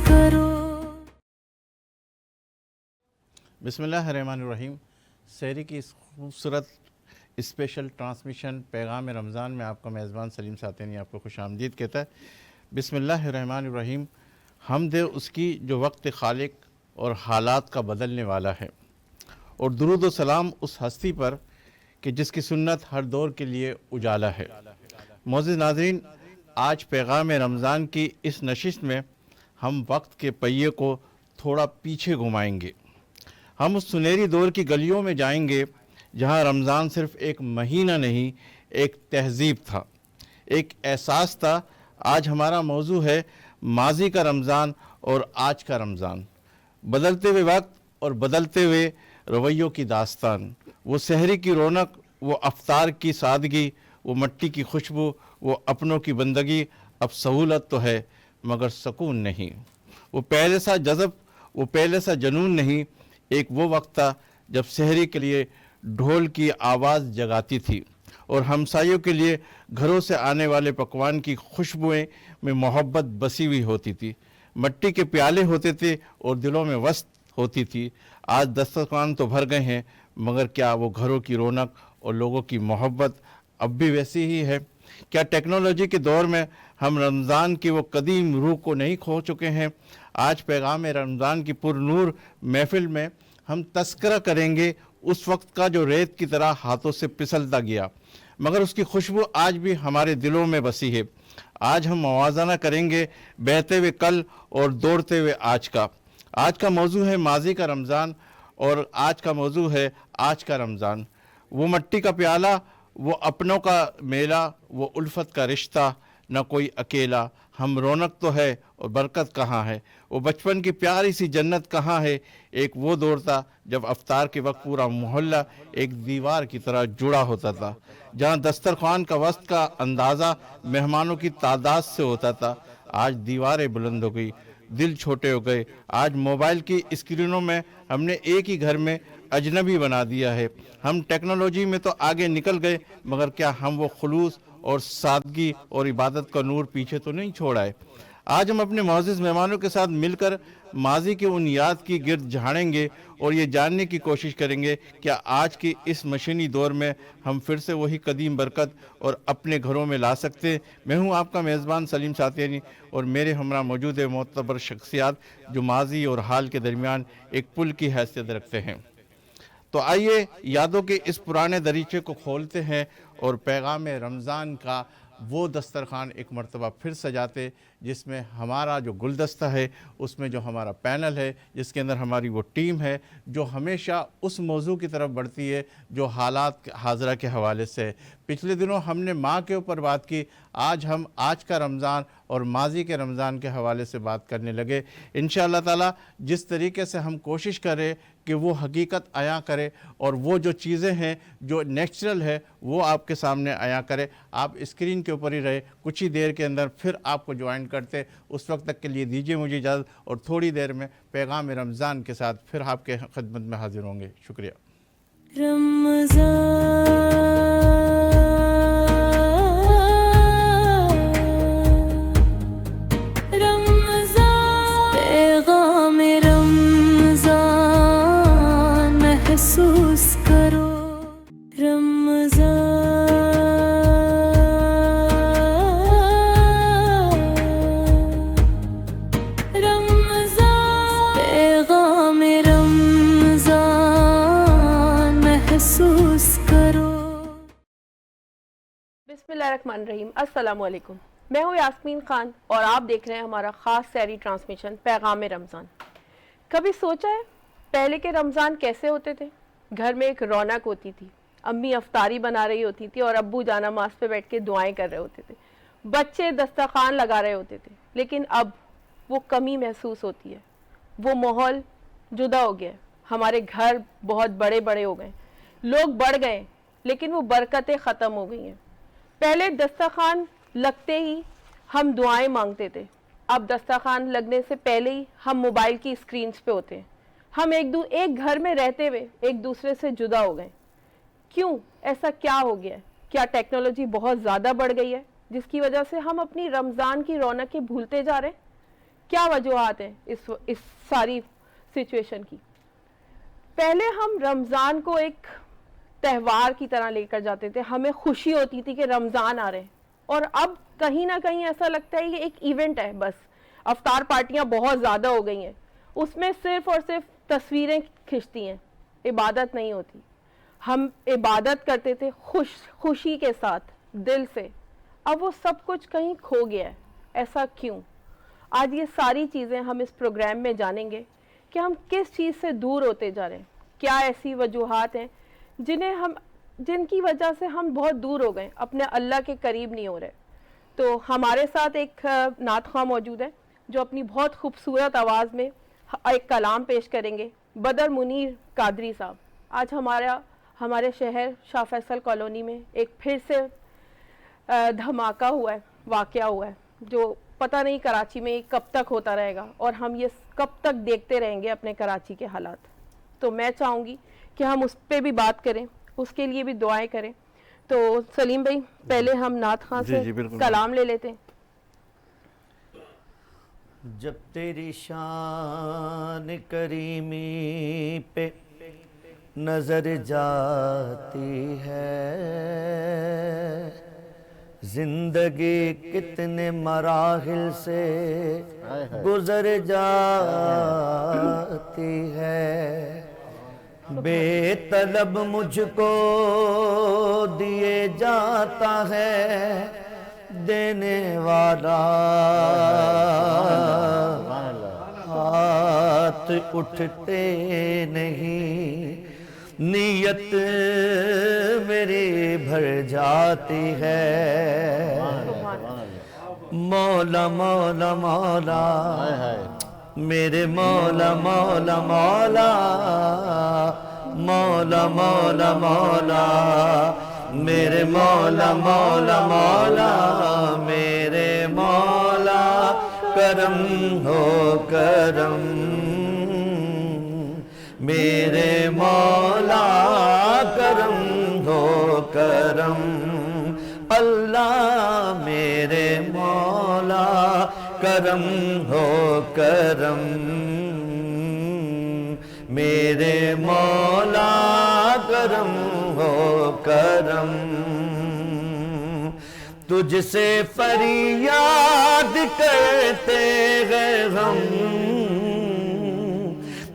کرو. بسم اللہ الرحمن الرحیم. سحری کی اس خوبصورت اسپیشل ٹرانسمیشن پیغام رمضان میں آپ کا میزبان سلیم ساتینی آپ کو خوش آمدید کہتا ہے. بسم اللہ الرحمن الرحیم. حمد اس کی جو وقت خالق اور حالات کا بدلنے والا ہے، اور درود و سلام اس ہستی پر کہ جس کی سنت ہر دور کے لیے اجالا ہے. معزز ناظرین، آج پیغام رمضان کی اس نشست میں ہم وقت کے پہیے کو تھوڑا پیچھے گھمائیں گے. ہم اس سنہری دور کی گلیوں میں جائیں گے جہاں رمضان صرف ایک مہینہ نہیں، ایک تہذیب تھا، ایک احساس تھا. آج ہمارا موضوع ہے ماضی کا رمضان اور آج کا رمضان، بدلتے ہوئے وقت اور بدلتے ہوئے رویوں کی داستان. وہ سحری کی رونق، وہ افطار کی سادگی، وہ مٹی کی خوشبو، وہ اپنوں کی بندگی. اب سہولت تو ہے مگر سکون نہیں. وہ پہلے سا جذب، وہ پہلے سا جنون نہیں. ایک وہ وقت تھا جب سحری کے لیے ڈھول کی آواز جگاتی تھی اور ہمسایوں کے لیے گھروں سے آنے والے پکوان کی خوشبوئیں میں محبت بسی ہوئی ہوتی تھی. مٹی کے پیالے ہوتے تھے اور دلوں میں وسط ہوتی تھی. آج دسترخوان تو بھر گئے ہیں مگر کیا وہ گھروں کی رونق اور لوگوں کی محبت اب بھی ویسی ہی ہے؟ کیا ٹیکنالوجی کے دور میں ہم رمضان کی وہ قدیم روح کو نہیں کھو چکے ہیں؟ آج پیغام رمضان کی پر نور محفل میں ہم تذکرہ کریں گے اس وقت کا جو ریت کی طرح ہاتھوں سے پھسلتا گیا مگر اس کی خوشبو آج بھی ہمارے دلوں میں بسی ہے. آج ہم موازنہ کریں گے بہتے ہوئے کل اور دوڑتے ہوئے آج کا. آج کا موضوع ہے ماضی کا رمضان اور آج کا موضوع ہے آج کا رمضان. وہ مٹی کا پیالہ، وہ اپنوں کا میلہ، وہ الفت کا رشتہ، نہ کوئی اکیلا. ہم رونق تو ہے اور برکت کہاں ہے؟ وہ بچپن کی پیاری سی جنت کہاں ہے؟ ایک وہ دور تھا جب افطار کے وقت پورا محلہ ایک دیوار کی طرح جڑا ہوتا تھا، جہاں دسترخوان کا وسط کا اندازہ مہمانوں کی تعداد سے ہوتا تھا. آج دیواریں بلند ہو گئی، دل چھوٹے ہو گئے. آج موبائل کی اسکرینوں میں ہم نے ایک ہی گھر میں اجنبی بنا دیا ہے. ہم ٹیکنالوجی میں تو آگے نکل گئے مگر کیا ہم وہ خلوص اور سادگی اور عبادت کا نور پیچھے تو نہیں چھوڑا ہے؟ آج ہم اپنے معزز مہمانوں کے ساتھ مل کر ماضی کے ان یاد کی گرد جھاڑیں گے اور یہ جاننے کی کوشش کریں گے کیا آج کی اس مشینی دور میں ہم پھر سے وہی قدیم برکت اور اپنے گھروں میں لا سکتے ہیں. میں ہوں آپ کا میزبان سلیم ساتینی اور میرے ہمراہ موجود ہے معتبر شخصیات جو ماضی اور حال کے درمیان ایک پل کی حیثیت رکھتے ہیں. تو آئیے یادوں کے اس پرانے دریچے کو کھولتے ہیں اور پیغام رمضان کا وہ دسترخوان ایک مرتبہ پھر سجاتے جس میں ہمارا جو گلدستہ ہے، اس میں جو ہمارا پینل ہے، جس کے اندر ہماری وہ ٹیم ہے جو ہمیشہ اس موضوع کی طرف بڑھتی ہے جو حالات حاضرہ کے حوالے سے ہے. پچھلے دنوں ہم نے ماں کے اوپر بات کی، آج ہم آج کا رمضان اور ماضی کے رمضان کے حوالے سے بات کرنے لگے. انشاءاللہ تعالی جس طریقے سے ہم کوشش کریں کہ وہ حقیقت عیاں کرے اور وہ جو چیزیں ہیں جو نیچرل ہے وہ آپ کے سامنے عیاں کرے. آپ اسکرین کے اوپر ہی رہے، کچھ ہی دیر کے اندر پھر آپ کو جوائن کرتے. اس وقت تک کے لیے دیجیے مجھے اجازت اور تھوڑی دیر میں پیغام رمضان کے ساتھ پھر آپ کے خدمت میں حاضر ہوں گے. شکریہ. پیغام رمضان محسوس کرو. پیغام رمضان محسوس کرو. بسم اللہ الرحمن الرحیم. السلام علیکم. میں ہوں یاسمین خان اور آپ دیکھ رہے ہیں ہمارا خاص سحری ٹرانسمیشن پیغام رمضان. کبھی سوچا ہے پہلے کے رمضان کیسے ہوتے تھے؟ گھر میں ایک رونق ہوتی تھی، امی افطاری بنا رہی ہوتی تھی اور ابو جانماز پہ بیٹھ کے دعائیں کر رہے ہوتے تھے، بچے دسترخوان لگا رہے ہوتے تھے. لیکن اب وہ کمی محسوس ہوتی ہے، وہ ماحول جدا ہو گیا ہے. ہمارے گھر بہت بڑے بڑے ہو گئے، لوگ بڑھ گئے لیکن وہ برکتیں ختم ہو گئی ہیں. پہلے دسترخوان لگتے ہی ہم دعائیں مانگتے تھے، اب دسترخوان لگنے سے پہلے ہی ہم موبائل کی اسکرینز پہ ہوتے ہیں. ہم ایک گھر میں رہتے ہوئے ایک دوسرے سے جدا ہو گئے. کیوں؟ ایسا کیا ہو گیا ہے؟ کیا ٹیکنالوجی بہت زیادہ بڑھ گئی ہے جس کی وجہ سے ہم اپنی رمضان کی رونقیں بھولتے جا رہے ہیں؟ کیا وجوہات ہیں اس ساری سچویشن کی؟ پہلے ہم رمضان کو ایک تہوار کی طرح لے کر جاتے تھے، ہمیں خوشی ہوتی تھی کہ رمضان آ رہے ہیں، اور اب کہیں نہ کہیں ایسا لگتا ہے کہ ایک ایونٹ ہے بس. افطار پارٹیاں بہت زیادہ ہو گئی ہیں، اس میں صرف اور صرف تصویریں کھنچتی ہیں، عبادت نہیں ہوتی. ہم عبادت کرتے تھے خوشی کے ساتھ، دل سے. اب وہ سب کچھ کہیں کھو گیا ہے. ایسا کیوں؟ آج یہ ساری چیزیں ہم اس پروگرام میں جانیں گے کہ ہم کس چیز سے دور ہوتے جا رہے ہیں، کیا ایسی وجوہات ہیں جن کی وجہ سے ہم بہت دور ہو گئے، اپنے اللہ کے قریب نہیں ہو رہے. تو ہمارے ساتھ ایک نعت خواں موجود ہے جو اپنی بہت خوبصورت آواز میں ایک کلام پیش کریں گے. بدر منیر قادری صاحب. آج ہمارے شہر شاہ فیصل کالونی میں ایک پھر سے دھماکہ ہوا ہے، واقعہ ہوا ہے، جو پتہ نہیں کراچی میں کب تک ہوتا رہے گا، اور ہم یہ کب تک دیکھتے رہیں گے اپنے کراچی کے حالات. تو میں چاہوں گی کہ ہم اس پہ بھی بات کریں، اس کے لیے بھی دعائیں کریں. تو سلیم بھائی، پہلے ہم نعت خواں سے کلام لے لیتے ہیں. جب تیری شان کریمی پہ نظر جاتی ہے، زندگی کتنے مراحل سے گزر جاتی ہے. بے طلب مجھ کو دیے جاتا ہے دینے والا، ہاتھ اٹھتے نہیں، نیت میری بھر جاتی ہے. مولا مولا مولا میرے مولا مولا مولا، مولا مولا مولا میرے مولا مولا مولا، میرے مولا کرم ہو کرم، میرے مولا کرم ہو کرم. اللہ میرے مولا کرم ہو کرم، میرے مولا کرم ہو کرم. تجھ سے فریاد کرتے ہیں ہم،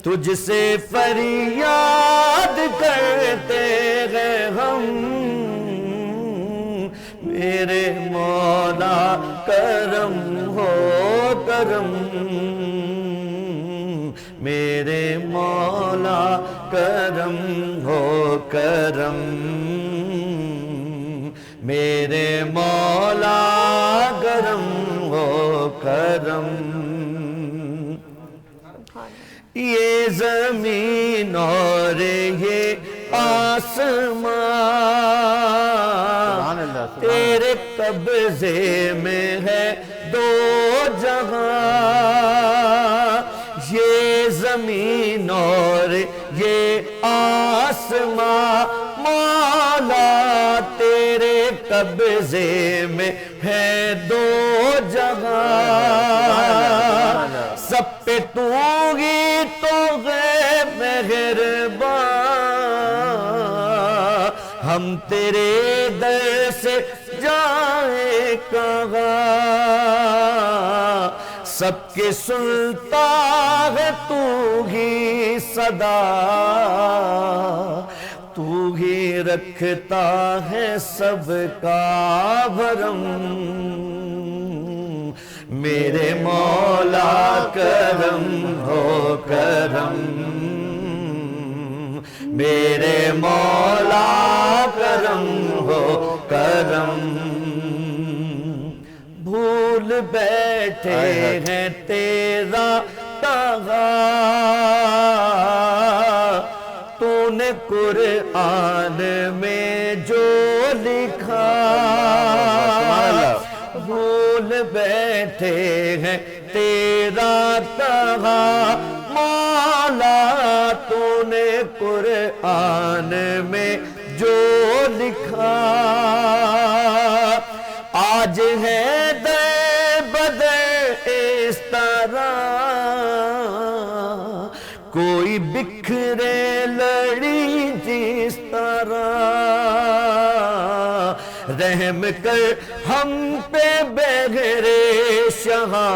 تجھ سے فریاد کرتے ہیں ہم، میرے مولا کرم ہو کرم، میرے مولا کرم ہو کرم، میرے مولا کرم ہو کرم. یہ زمین اور یہ آسمان تیرے قبضے میں ہے دو جہاں، یہ زمین اور یہ آسمان مولا تیرے قبضے میں ہے دو جہاں. سب پہ تو ہی تو ہے مہربان، ہم تیرے در سے جائیں کہاں. سب کے سنتا ہے تو ہی صدا، تو ہی رکھتا ہے سب کا بھرم. میرے مولا کرم ہو کرم، میرے مولا کرم ہو کرم. بھول بیٹھے ہیں تیرا تغا، تو نے قرآن میں جو لکھا. بھول بیٹھے ہیں تیرا تغا مولا، تو نے قرآن میں جو لکھا. آج ہے در بدر اس طرح کوئی بکھرے لڑی جس طرح رحم کر ہم پہ بغیر شہاں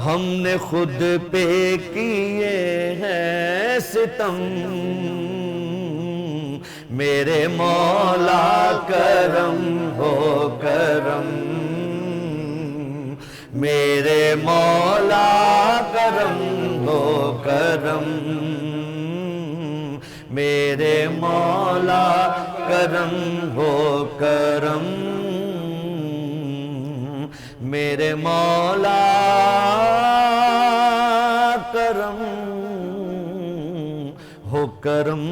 ہم نے خود پہ کیے ہیں ستم میرے مولا کرم ہو کرم میرے مولا کرم ہو کرم میرے مولا کرم ہو کرم میرے مولا کرم ہو کرم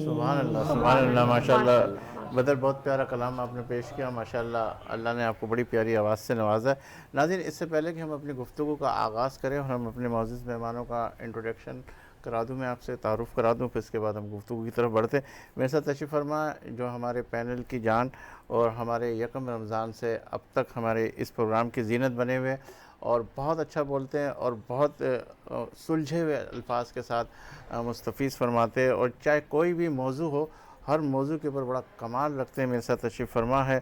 سبحان اللہ ماشاءاللہ بدر بہت پیارا کلام آپ نے پیش کیا ماشاءاللہ اللہ نے آپ کو بڑی پیاری آواز سے نوازا ہے ناظرین اس سے پہلے کہ ہم اپنی گفتگو کا آغاز کریں اور ہم اپنے معزز مہمانوں کا انٹروڈکشن کرا دوں میں آپ سے تعارف کرا دوں پھر اس کے بعد ہم گفتگو کی طرف بڑھتے ہیں میرے ساتھ تشریف فرما جو ہمارے پینل کی جان اور ہمارے یکم رمضان سے اب تک ہمارے اس پروگرام کی زینت بنے ہوئے اور بہت اچھا بولتے ہیں اور بہت سلجھے ہوئے الفاظ کے ساتھ مستفیض فرماتے ہیں اور چاہے کوئی بھی موضوع ہو ہر موضوع کے اوپر بڑا کمال رکھتے ہیں میرے ساتھ تشریف فرما ہے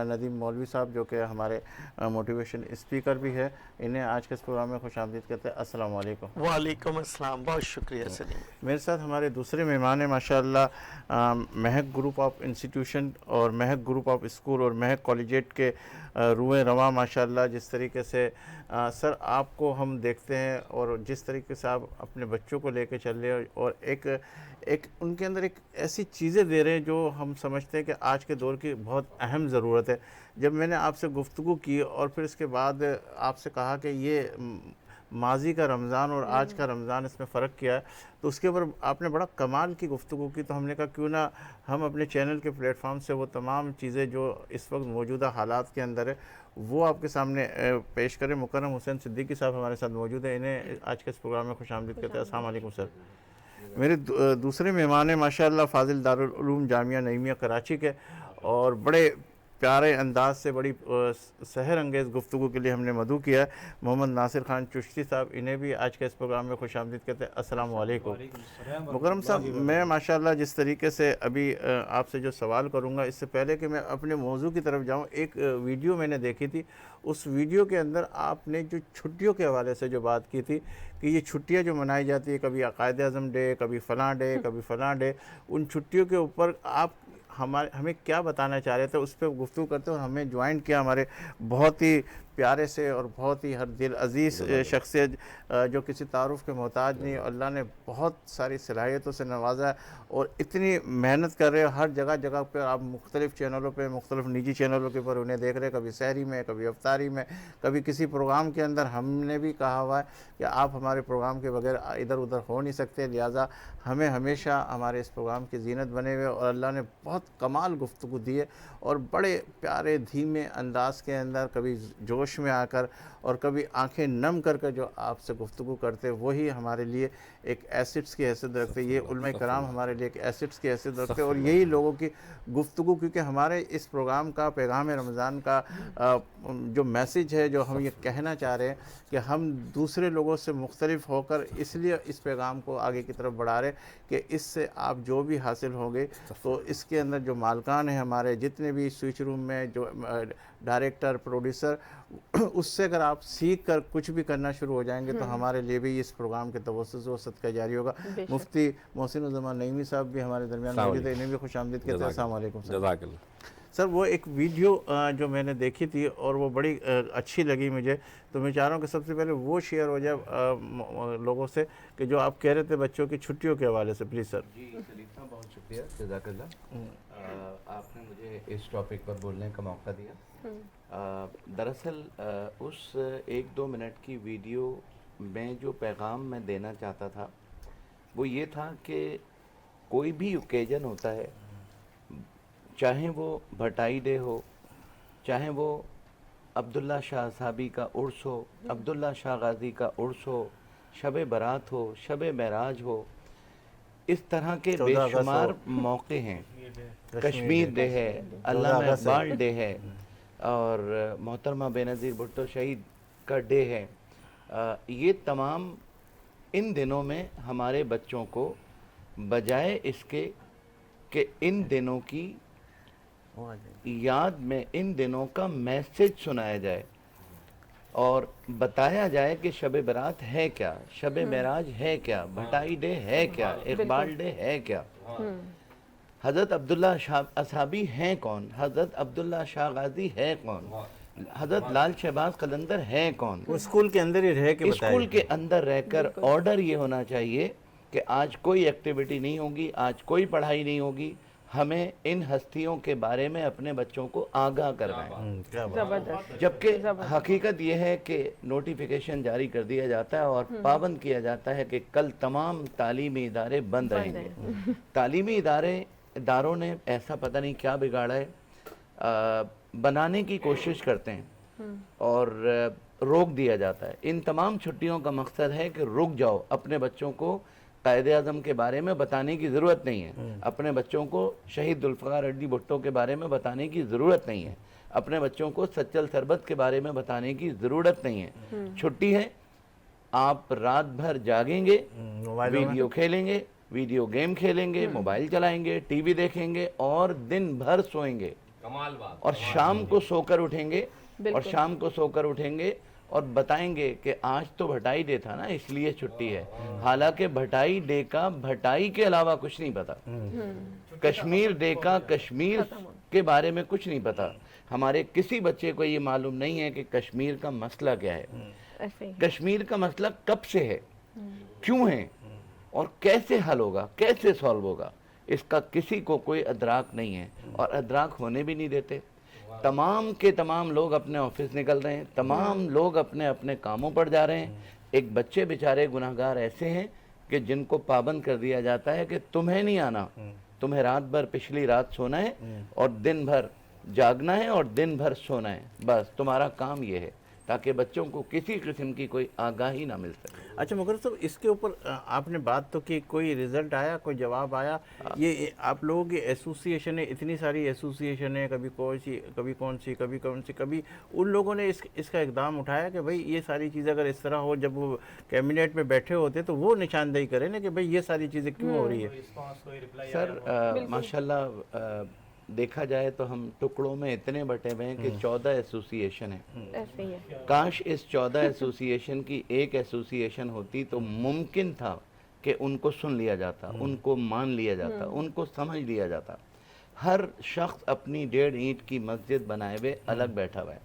ندیم مولوی صاحب جو کہ ہمارے موٹیویشن اسپیکر بھی ہے انہیں آج کے اس پروگرام میں خوش آمدید کہتے ہیں السلام علیکم وعلیکم السلام بہت شکریہ سلیم میرے ساتھ ہمارے دوسرے مہمان ہیں ماشاءاللہ مہک گروپ آف انسٹیٹیوشن اور مہک گروپ آف اسکول اور مہک کالجیٹ کے روئے رواں ماشاءاللہ جس طریقے سے سر آپ کو ہم دیکھتے ہیں اور جس طریقے سے آپ اپنے بچوں کو لے کے چل رہے ہیں اور ایک ان کے اندر ایک ایسی چیزیں دے رہے ہیں جو ہم سمجھتے ہیں کہ آج کے دور کی بہت اہم ضرورت ہے جب میں نے آپ سے گفتگو کی اور پھر اس کے بعد آپ سے کہا کہ یہ ماضی کا رمضان اور آج کا رمضان اس میں فرق کیا ہے تو اس کے اوپر آپ نے بڑا کمال کی گفتگو کی تو ہم نے کہا کیوں نہ ہم اپنے چینل کے پلیٹ فارم سے وہ تمام چیزیں جو اس وقت موجودہ حالات کے اندر ہے وہ آپ کے سامنے پیش کریں مکرم حسین صدیقی صاحب ہمارے ساتھ موجود ہیں انہیں آج کے اس پروگرام میں خوش آمدید کہتے ہیں السلام علیکم سر میرے دوسرے مہمان ہیں ماشاءاللہ فاضل دارالعلوم جامعہ نعیمیہ کراچی کے اور بڑے پیارے انداز سے بڑی سحر انگیز گفتگو کے لیے ہم نے مدعو کیا ہے محمد ناصر خان چشتی صاحب انہیں بھی آج کے اس پروگرام میں خوش آمدید کہتے ہیں السلام علیکم مکرم صاحب میں ماشاءاللہ جس طریقے سے ابھی آپ سے جو سوال کروں گا اس سے پہلے کہ میں اپنے موضوع کی طرف جاؤں ایک ویڈیو میں نے دیکھی تھی اس ویڈیو کے اندر آپ نے جو چھٹیوں کے حوالے سے جو بات کی تھی کہ یہ چھٹیاں جو منائی جاتی ہے کبھی عقائد اعظم ڈے کبھی فلاں ڈے کبھی فلاں ڈے ان چھٹیوں کے اوپر آپ ہمیں کیا بتانا چاہ رہے تھے اس پہ گفتگو کرتے اور ہمیں جوائنٹ کیا ہمارے بہت ہی پیارے سے اور بہت ہی ہر دل عزیز شخصیت جو کسی تعارف کے محتاج نہیں اللہ نے بہت ساری صلاحیتوں سے نوازا ہے اور اتنی محنت کر رہے ہر جگہ پہ آپ مختلف چینلوں پہ مختلف نجی چینلوں کے اوپر انہیں دیکھ رہے کبھی سحری میں کبھی افطاری میں کبھی کسی پروگرام کے اندر ہم نے بھی کہا ہوا ہے کہ آپ ہمارے پروگرام کے بغیر ادھر ادھر ہو نہیں سکتے لہٰذا ہمیں ہمیشہ ہمارے اس پروگرام کی زینت بنے ہوئے اور اللہ نے بہت کمال گفتگو دی ہے اور بڑے پیارے دھیمے انداز کے اندر کبھی جوش میں آ کر اور کبھی آنکھیں نم کر جو آپ سے گفتگو کرتے وہی ہمارے لیے ایک ایسٹس کی حیثیت رکھتے یہ علماء کرام ہمارے لیے ایک ایسٹس کی حیثیت رکھتے اور یہی لوگوں کی گفتگو کیونکہ ہمارے اس پروگرام کا پیغام رمضان کا جو میسیج ہے جو ہم یہ کہنا چاہ رہے ہیں کہ ہم دوسرے لوگوں سے مختلف ہو کر اس لیے اس پیغام کو آگے کی طرف بڑھا رہے کہ اس سے آپ جو بھی حاصل ہوں گے تو اس کے اندر جو مالکان ہیں ہمارے جتنے بھی سوئچ روم میں جو ڈائریکٹر پروڈیوسر اس سے اگر آپ سیکھ کر کچھ بھی کرنا شروع ہو جائیں گے تو ہمارے لیے بھی اس پروگرام کے توسط و صدقہ جاری ہوگا مفتی محسن الزمان نعیمی صاحب بھی ہمارے درمیان موجود ہیں انہیں بھی خوش آمدید کہتے ہیں السلام علیکم جزاک اللہ سر وہ ایک ویڈیو جو میں نے دیکھی تھی اور وہ بڑی اچھی لگی مجھے تو میں چاہ رہا ہوں کہ سب سے پہلے وہ شیئر ہو جائے لوگوں سے کہ جو آپ کہہ رہے تھے بچوں کی چھٹیوں کے حوالے سے پلیز سر جی سلیم صاحب بہت شکریہ جزاک اللہ آپ نے مجھے اس ٹاپک پر بولنے کا موقع دیا دراصل اس 1-2 منٹ کی ویڈیو میں جو پیغام میں دینا چاہتا تھا وہ یہ تھا کہ کوئی بھی اوکیجن ہوتا ہے چاہے وہ بھٹائی ڈے ہو چاہے وہ عبداللہ شاہ صحابی کا عرس ہو عبداللہ شاہ غازی کا عرس ہو شب برات ہو شب معراج ہو اس طرح کے بے شمار موقع ہیں کشمیر ڈے ہے علامہ اقبال ڈے ہے اور محترمہ بے نظیر بھٹو شہید کا ڈے ہے یہ تمام ان دنوں میں ہمارے بچوں کو بجائے اس کے کہ ان دنوں کی یاد میں ان دنوں کا میسج سنایا جائے اور بتایا جائے کہ شب برات ہے کیا, شب معراج ہے کیا, بھٹائی ڈے ہے کیا, اقبال ڈے ہے کیا, حضرت عبداللہ شاہ اصحابی ہیں کون, حضرت عبداللہ شاہ غازی ہے کون, حضرت لال شہباز قلندر ہے کون. وہ اسکول کے اندر ہی رہ کے اسکول کے اندر رہ کر آرڈر یہ ہونا چاہیے کہ آج کوئی ایکٹیویٹی نہیں ہوگی, آج کوئی پڑھائی نہیں ہوگی, ہمیں ان ہستیوں کے بارے میں اپنے بچوں کو آگاہ کرنا ہے. زبردست. جبکہ حقیقت یہ ہے کہ نوٹیفیکیشن جاری کر دیا جاتا ہے اور پابند کیا جاتا ہے کہ کل تمام تعلیمی ادارے بند رہیں گے. تعلیمی اداروں نے ایسا پتہ نہیں کیا بگاڑا ہے, بنانے کی کوشش کرتے ہیں اور روک دیا جاتا ہے. ان تمام چھٹیوں کا مقصد ہے کہ رک جاؤ, اپنے بچوں کو قائد اعظم کے بارے میں بتانے کی ضرورت نہیں ہے, اپنے بچوں کو شہید ذوالفقار ریڈی بھٹو کے بارے میں بتانے کی ضرورت نہیں ہے, اپنے بچوں کو سچل سربت کے بارے میں بتانے کی ضرورت نہیں ہے. چھٹی ہے, آپ رات بھر جاگیں گے, ویڈیو کھیلیں گے, ویڈیو گیم کھیلیں گے, موبائل چلائیں گے, ٹی وی دیکھیں گے اور دن بھر سوئیں گے اور شام کو سو کر اٹھیں گے اور بتائیں گے کہ آج تو بھٹائی ڈے تھا نا اس لیے چھٹی ہے, حالانکہ بھٹائی ڈے کا بھٹائی کے علاوہ کچھ نہیں پتا, کشمیر ڈے کا کشمیر کے بارے میں کچھ نہیں پتا. ہمارے کسی بچے کو یہ معلوم نہیں ہے کہ کشمیر کا مسئلہ کیا ہے, کشمیر کا مسئلہ کب سے ہے, کیوں ہے اور کیسے حل ہوگا, کیسے سالو ہوگا, اس کا کسی کو کوئی ادراک نہیں ہے اور ادراک ہونے بھی نہیں دیتے. تمام کے تمام لوگ اپنے آفس نکل رہے ہیں, تمام لوگ اپنے اپنے کاموں پر جا رہے ہیں. ایک بچے بیچارے گناہگار ایسے ہیں کہ جن کو پابند کر دیا جاتا ہے کہ تمہیں نہیں آنا, تمہیں رات بھر پچھلی رات سونا ہے اور دن بھر جاگنا ہے اور دن بھر سونا ہے, بس تمہارا کام یہ ہے, تاکہ بچوں کو کسی قسم کی کوئی آگاہی نہ مل سکے. اچھا مگر صاحب, اس کے اوپر آپ نے بات تو کی, کوئی رزلٹ آیا, کوئی جواب آیا؟ یہ آپ لوگوں کی ایسوسیشن ہے, اتنی ساری ایسوسیشن ہے, کبھی کون سی, کبھی ان لوگوں نے اس کا اقدام اٹھایا کہ بھئی یہ ساری چیزیں اگر اس طرح ہو, جب وہ کیبنیٹ میں بیٹھے ہوتے تو وہ نشاندہی کریں نا کہ بھئی یہ ساری چیزیں کیوں ہو رہی ہے؟ سر ماشاءاللہ دیکھا جائے تو ہم ٹکڑوں میں اتنے بٹے ہوئے ہیں کہ 14 ایسوسیشن ہیں. کاش اس 14 ایسوسیشن کی ایک ایسوسیشن ہوتی تو ممکن تھا کہ ان کو سن لیا جاتا, ان کو مان لیا جاتا, ان کو سمجھ لیا جاتا. ہر شخص اپنی 1.5 اینٹ کی مسجد بنائے ہوئے الگ بیٹھا ہوا ہے,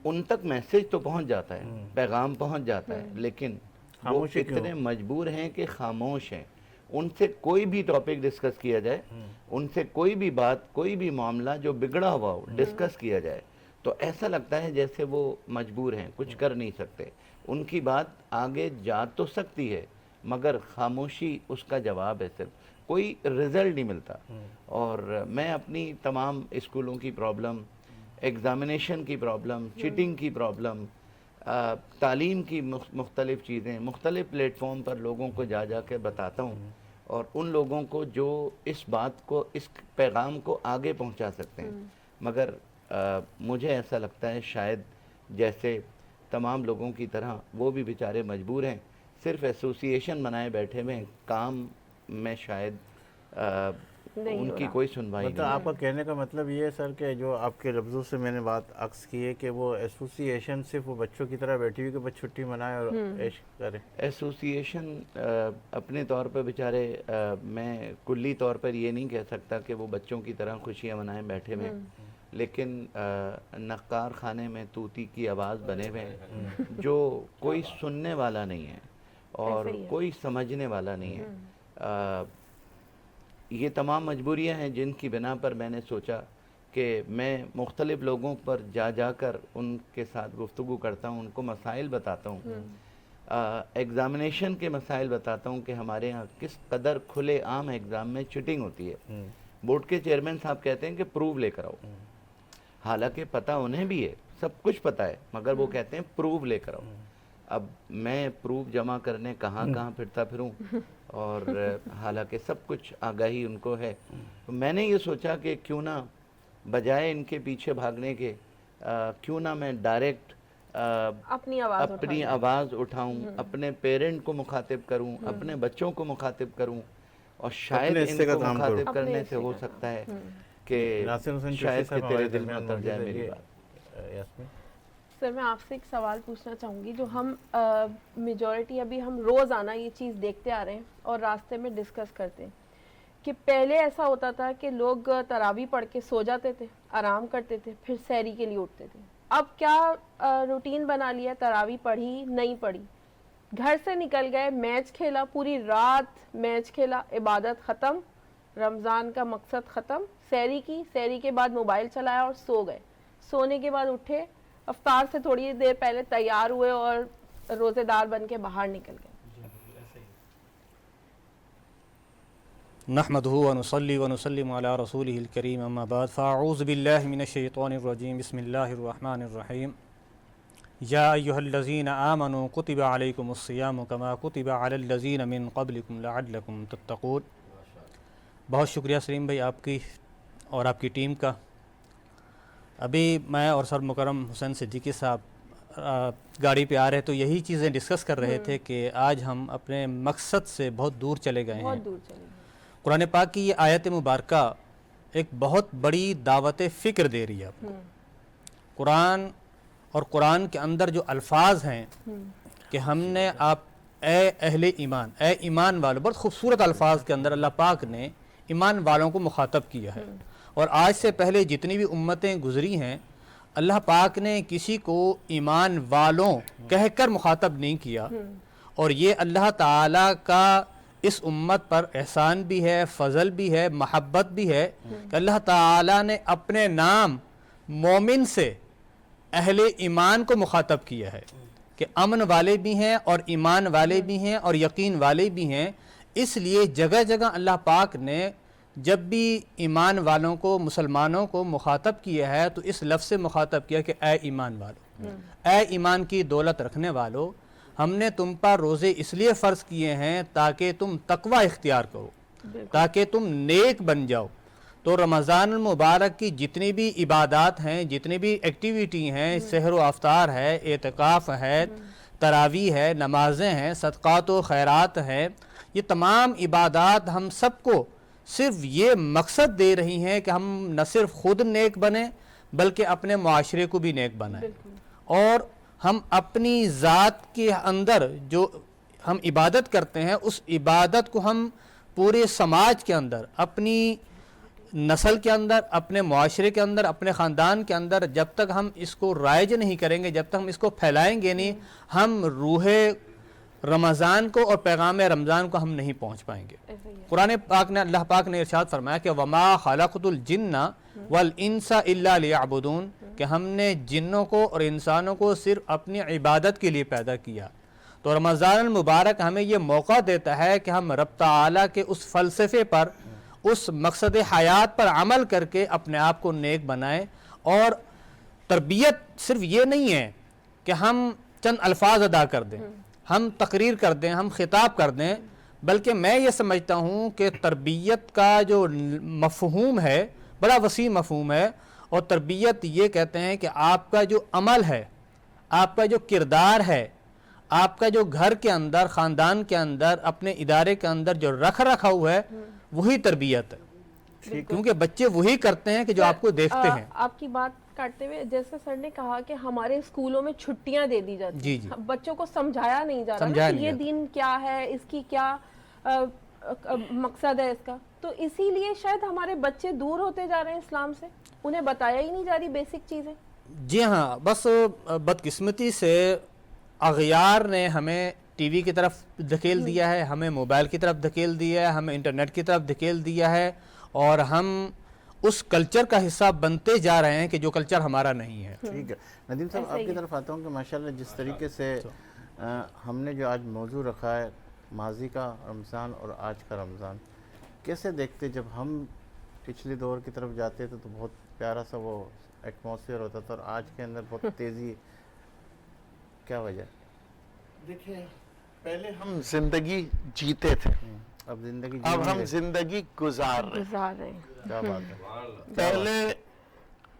ان تک میسج تو پہنچ جاتا ہے, پیغام پہنچ جاتا ہے, لیکن وہ اتنے مجبور ہیں کہ خاموش ہیں. ان سے کوئی بھی ٹاپک ڈسکس کیا جائے, ان سے کوئی بھی بات, کوئی بھی معاملہ جو بگڑا ہوا ہو ڈسکس کیا جائے تو ایسا لگتا ہے جیسے وہ مجبور ہیں, کچھ کر نہیں سکتے. ان کی بات آگے جا تو سکتی ہے مگر خاموشی اس کا جواب ہے, صرف کوئی رزلٹ نہیں ملتا. اور میں اپنی تمام اسکولوں کی پرابلم, ایگزامینیشن کی پرابلم, چیٹنگ کی پرابلم, تعلیم کی مختلف چیزیں مختلف پلیٹ فارم پر لوگوں کو جا کے بتاتا ہوں, اور ان لوگوں کو جو اس بات کو, اس پیغام کو آگے پہنچا سکتے ہیں. مگر مجھے ایسا لگتا ہے شاید جیسے تمام لوگوں کی طرح وہ بھی بیچارے مجبور ہیں, صرف ایسوسیشن بنائے بیٹھے ہوئے ہیں, کام میں شاید ان کی کوئی سنوائی نہیں. آپ کا کہنے کا مطلب یہ ہے سر کہ جو آپ کے لفظوں سے میں نے بات عکس کی ہے کہ وہ ایسوسیشن صرف وہ بچوں کی طرح بیٹھی ہوئی کہ بس چھٹی منائے اور عیش کرے. ایسوسیشن اپنے طور پر بیچارے, میں کلی طور پر یہ نہیں کہہ سکتا کہ وہ بچوں کی طرح خوشیاں منائے بیٹھے ہوئے, لیکن نقار خانے میں طوطی کی آواز بنے ہوئے ہیں جو کوئی سننے والا نہیں ہے اور کوئی سمجھنے والا نہیں ہے. یہ تمام مجبوریاں ہیں جن کی بنا پر میں نے سوچا کہ میں مختلف لوگوں پر جا کر ان کے ساتھ گفتگو کرتا ہوں, ان کو مسائل بتاتا ہوں, ایگزامینیشن کے مسائل بتاتا ہوں کہ ہمارے ہاں کس قدر کھلے عام ایگزام میں چیٹنگ ہوتی ہے. بورڈ کے چیئرمین صاحب کہتے ہیں کہ پروف لے کر آؤ, حالانکہ پتہ انہیں بھی ہے, سب کچھ پتہ ہے, مگر وہ کہتے ہیں پروف لے کر آؤ. اب میں پروف جمع کرنے کہاں پھرتا پھروں, اور حالانکہ سب کچھ آگاہی ان کو ہے. تو میں نے یہ سوچا کہ کیوں نہ بجائے ان کے پیچھے بھاگنے کے, کیوں نہ میں ڈائریکٹ اپنی آواز اپنی آواز اٹھاؤں، اپنے پیرنٹ کو مخاطب کروں، اپنے بچوں کو مخاطب کروں، اور شاید اپنے ان حصے کا کو کام کرو۔ مخاطب کرنے سے ہو سکتا ہے کہ ناصر حسین چشتی شاید کہ صاحب تیرے ہمارے دل میں درمیان اتر جائے موجود ہے۔ میری یہ بات۔ یاسمین سر میں آپ سے ایک سوال پوچھنا چاہوں گی، جو ہم میجورٹی ابھی ہم روزانہ یہ چیز دیکھتے آ رہے ہیں اور راستے میں ڈسکس کرتے ہیں کہ پہلے ایسا ہوتا تھا کہ لوگ تراویح پڑھ کے سو جاتے تھے، آرام کرتے تھے، پھر سحری کے لیے اٹھتے تھے۔ اب کیا روٹین بنا لیا، تراویح پڑھی نہیں پڑھی، گھر سے نکل گئے، میچ کھیلا، پوری رات میچ کھیلا، عبادت ختم، رمضان کا مقصد ختم، سحری کی، سحری کے بعد موبائل چلایا اور سو گئے، سونے کے بعد اٹھے، افطار سے تھوڑی دیر پہلے تیار ہوئے اور روزے دار بن کے باہر نکل گئے۔ نحمدہ ونصلی ونسلم علی رسولہ الکریم اما بعد فاعوذ باللہ من الشیطان الرجیم بسم اللہ الرحمن الرحیم یا ایہا الذین آمنوا کتب علیکم الصیام کما کتب علی الذین من قبلکم لعلکم تتقون۔ بہت شکریہ سلیم بھائی آپ کی اور آپ کی ٹیم کا۔ ابھی میں اور سر مکرم حسین صدیقی صاحب گاڑی پہ آ رہے تو یہی چیزیں ڈسکس کر رہے تھے کہ آج ہم اپنے مقصد سے بہت دور چلے گئے ہیں۔ بہت دور چلے گئے۔ قرآن پاک کی یہ آیت مبارکہ ایک بہت بڑی دعوت فکر دے رہی ہے آپ کو۔ قرآن اور قرآن کے اندر جو الفاظ ہیں کہ ہم نے آپ اے اہل ایمان، اے ایمان والوں، بہت خوبصورت الفاظ کے اندر اللہ پاک نے ایمان والوں کو مخاطب کیا ہے۔ اور آج سے پہلے جتنی بھی امتیں گزری ہیں، اللہ پاک نے کسی کو ایمان والوں کہہ کر مخاطب نہیں کیا، اور یہ اللہ تعالیٰ کا اس امت پر احسان بھی ہے، فضل بھی ہے، محبت بھی ہے کہ اللہ تعالیٰ نے اپنے نام مومن سے اہل ایمان کو مخاطب کیا ہے کہ امن والے بھی ہیں اور ایمان والے بھی ہیں اور یقین والے بھی ہیں۔ اس لیے جگہ جگہ اللہ پاک نے جب بھی ایمان والوں کو، مسلمانوں کو مخاطب کیا ہے تو اس لفظ سے مخاطب کیا کہ اے ایمان والو، اے ایمان کی دولت رکھنے والو، ہم نے تم پر روزے اس لیے فرض کیے ہیں تاکہ تم تقوی اختیار کرو، تاکہ تم نیک بن جاؤ۔ تو رمضان المبارک کی جتنی بھی عبادات ہیں، جتنی بھی ایکٹیویٹی ہیں، سحر و افطار ہے، اعتکاف ہے، تراویح ہے، نمازیں ہیں، صدقات و خیرات ہے، یہ تمام عبادات ہم سب کو صرف یہ مقصد دے رہی ہیں کہ ہم نہ صرف خود نیک بنیں بلکہ اپنے معاشرے کو بھی نیک بنائیں، اور ہم اپنی ذات کے اندر جو ہم عبادت کرتے ہیں اس عبادت کو ہم پورے سماج کے اندر، اپنی نسل کے اندر، اپنے معاشرے کے اندر، اپنے خاندان کے اندر جب تک ہم اس کو رائج نہیں کریں گے، جب تک ہم اس کو پھیلائیں گے نہیں، ہم روح رمضان کو اور پیغام رمضان کو ہم نہیں پہنچ پائیں گے۔ قرآن پاک نے، اللہ پاک نے ارشاد فرمایا کہ وَمَا خَلَقْتُ الْجِنَّ وَالْإِنسَ إِلَّا لِيَعْبُدُونَ، کہ ہم نے جنوں کو اور انسانوں کو صرف اپنی عبادت کے لیے پیدا کیا۔ تو رمضان المبارک ہمیں یہ موقع دیتا ہے کہ ہم رب تعالیٰ کے اس فلسفے پر، اس مقصد حیات پر عمل کر کے اپنے آپ کو نیک بنائیں۔ اور تربیت صرف یہ نہیں ہے کہ ہم چند الفاظ ادا کر دیں، ہم تقریر کر دیں، ہم خطاب کر دیں، بلکہ میں یہ سمجھتا ہوں کہ تربیت کا جو مفہوم ہے بڑا وسیع مفہوم ہے، اور تربیت یہ کہتے ہیں کہ آپ کا جو عمل ہے، آپ کا جو کردار ہے، آپ کا جو گھر کے اندر، خاندان کے اندر، اپنے ادارے کے اندر جو رکھا ہوا ہے وہی تربیت ہے، کیونکہ بچے وہی کرتے ہیں کہ جو آپ کو دیکھتے ہیں۔ آپ کی بات کاٹتے ہوئے، جیسے سر نے کہا کہ ہمارے اسکولوں میں چھٹیاں دے دی جاتی ہیں، بچوں کو سمجھایا نہیں جا رہا کہ یہ دین کیا ہے، اس کی کیا مقصد ہے اس کا، تو اسی لیے شاید ہمارے بچے دور ہوتے جا رہے ہیں اسلام سے، انہیں بتایا ہی نہیں جا رہی بیسک چیزیں۔ جی ہاں، بس بدقسمتی سے اغیار نے ہمیں ٹی وی کی طرف دھکیل دیا ہے، ہمیں موبائل کی طرف دھکیل دیا ہے، ہمیں انٹرنیٹ کی طرف دھکیل دیا ہے، اور ہم اس کلچر کا حصہ بنتے جا رہے ہیں کہ جو کلچر ہمارا نہیں ہے۔ ٹھیک ہے ندیم صاحب، آپ کی طرف آتا ہوں کہ ماشاءاللہ جس طریقے سے ہم نے جو آج موضوع رکھا ہے ماضی کا رمضان اور آج کا رمضان، کیسے دیکھتے؟ جب ہم پچھلے دور کی طرف جاتے تھے تو بہت پیارا سا وہ ایٹماسفیئر ہوتا تھا، اور آج کے اندر بہت تیزی، کیا وجہ؟ دیکھیں، پہلے ہم زندگی جیتے تھے، اب زندگی اب ہم زندگی گزار رہے ہیں۔ کیا بات ہے۔ پہلے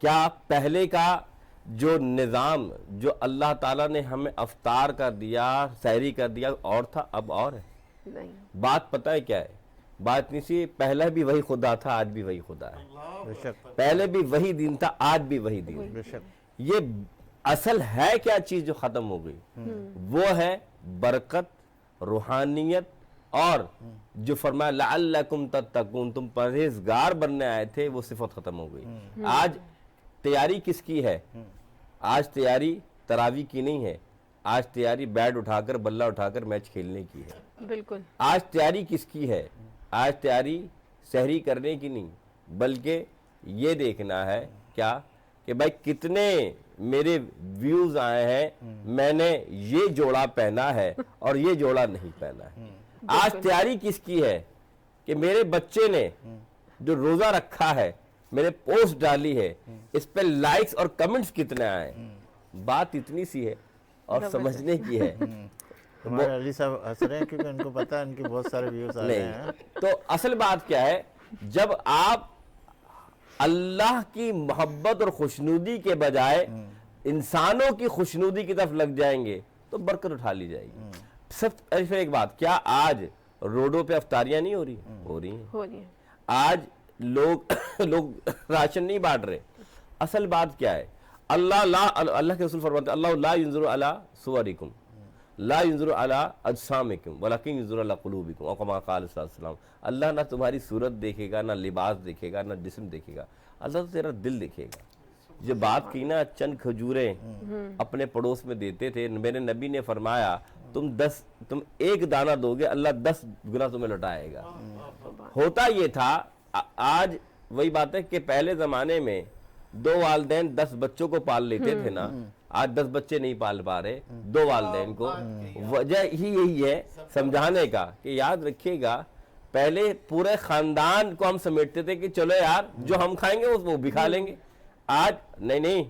کیا پہلے کا جو نظام جو اللہ تعالیٰ نے ہمیں افطار کر دیا، سحری کر دیا، اور تھا؟ اب اور ہے؟ نہیں. بات پتہ ہے کیا ہے؟ بات نہیں سی، پہلے بھی وہی خدا تھا، آج بھی وہی خدا ہے. بے شک پہلے بھی وہی دین تھا، آج بھی وہی دین. بے شک. یہ اصل ہے کیا چیز جو ختم ہو گئی؟ وہ ہے برکت، روحانیت، اور جو فرمایا لعلکم تتقون، تم پرہیزگار بننے آئے تھے، وہ صفت ختم ہو گئی. آج تیاری کس کی ہے؟ آج تیاری تراویح کی نہیں ہے، آج تیاری بیٹ اٹھا کر، بلہ اٹھا کر میچ کھیلنے کی ہے. بالکل. آج تیاری کس کی ہے؟ آج تیاری سحری کرنے کی نہیں، بلکہ یہ دیکھنا ہے کیا کہ بھائی کتنے میرے ویوز آئے ہیں، میں نے یہ جوڑا پہنا ہے اور یہ جوڑا نہیں پہنا ہے. آج تیاری کس کی ہے کہ میرے بچے نے جو روزہ رکھا ہے، میرے پوسٹ ڈالی ہے، اس پہ لائکس اور کمنٹس کتنے آئے. بات اتنی سی ہے اور سمجھنے کی ہے. ہمارے علی صاحب ہنس رہے ہیں کیونکہ ان کو پتہ ہے ان کے بہت سارے ویوز آ رہے ہیں. نہیں تو اصل بات کیا ہے، جب آپ اللہ کی محبت اور خوشنودی کے بجائے انسانوں کی خوشنودی کی طرف لگ جائیں گے تو برکت اٹھا لی جائے گی. سب ایک بات، کیا آج روڈوں پہ افطاریاں نہیں ہو رہی؟ ہو رہی ہیں. ہو رہی ہے. آج لوگ راشن نہیں بانٹ رہے. اصل بات کیا ہے؟ اللہ کے رسول فرماتے ہیں اللہ لا ينظر علی صورکم لا ينظر علی اجسامکم ولکن ينظر علی قلوبکم، اور کما قال صلی اللہ علیہ وسلم، اللہ نہ تمہاری صورت دیکھے گا، نہ لباس دیکھے گا، نہ جسم دیکھے گا، اللہ تو تیرا دل دیکھے گا. جو بات کی نا چند کھجوریں اپنے پڑوس میں دیتے تھے، میرے نبی نے فرمایا تم ایک دانہ دو گے، اللہ 10 گنا تمہیں لوٹائے گا. ہوتا یہ تھا، آج وہی بات ہے کہ پہلے زمانے میں 2 والدین 10 بچوں کو پال لیتے تھے نا، آج 10 بچے نہیں پال پا رہے 2 والدین کو. وجہ ہی یہی ہے سمجھانے کا کہ یاد رکھیے گا، پہلے پورے خاندان کو ہم سمیٹتے تھے کہ چلو یار جو ہم کھائیں گے وہ بھی کھا لیں گے. آج نہیں،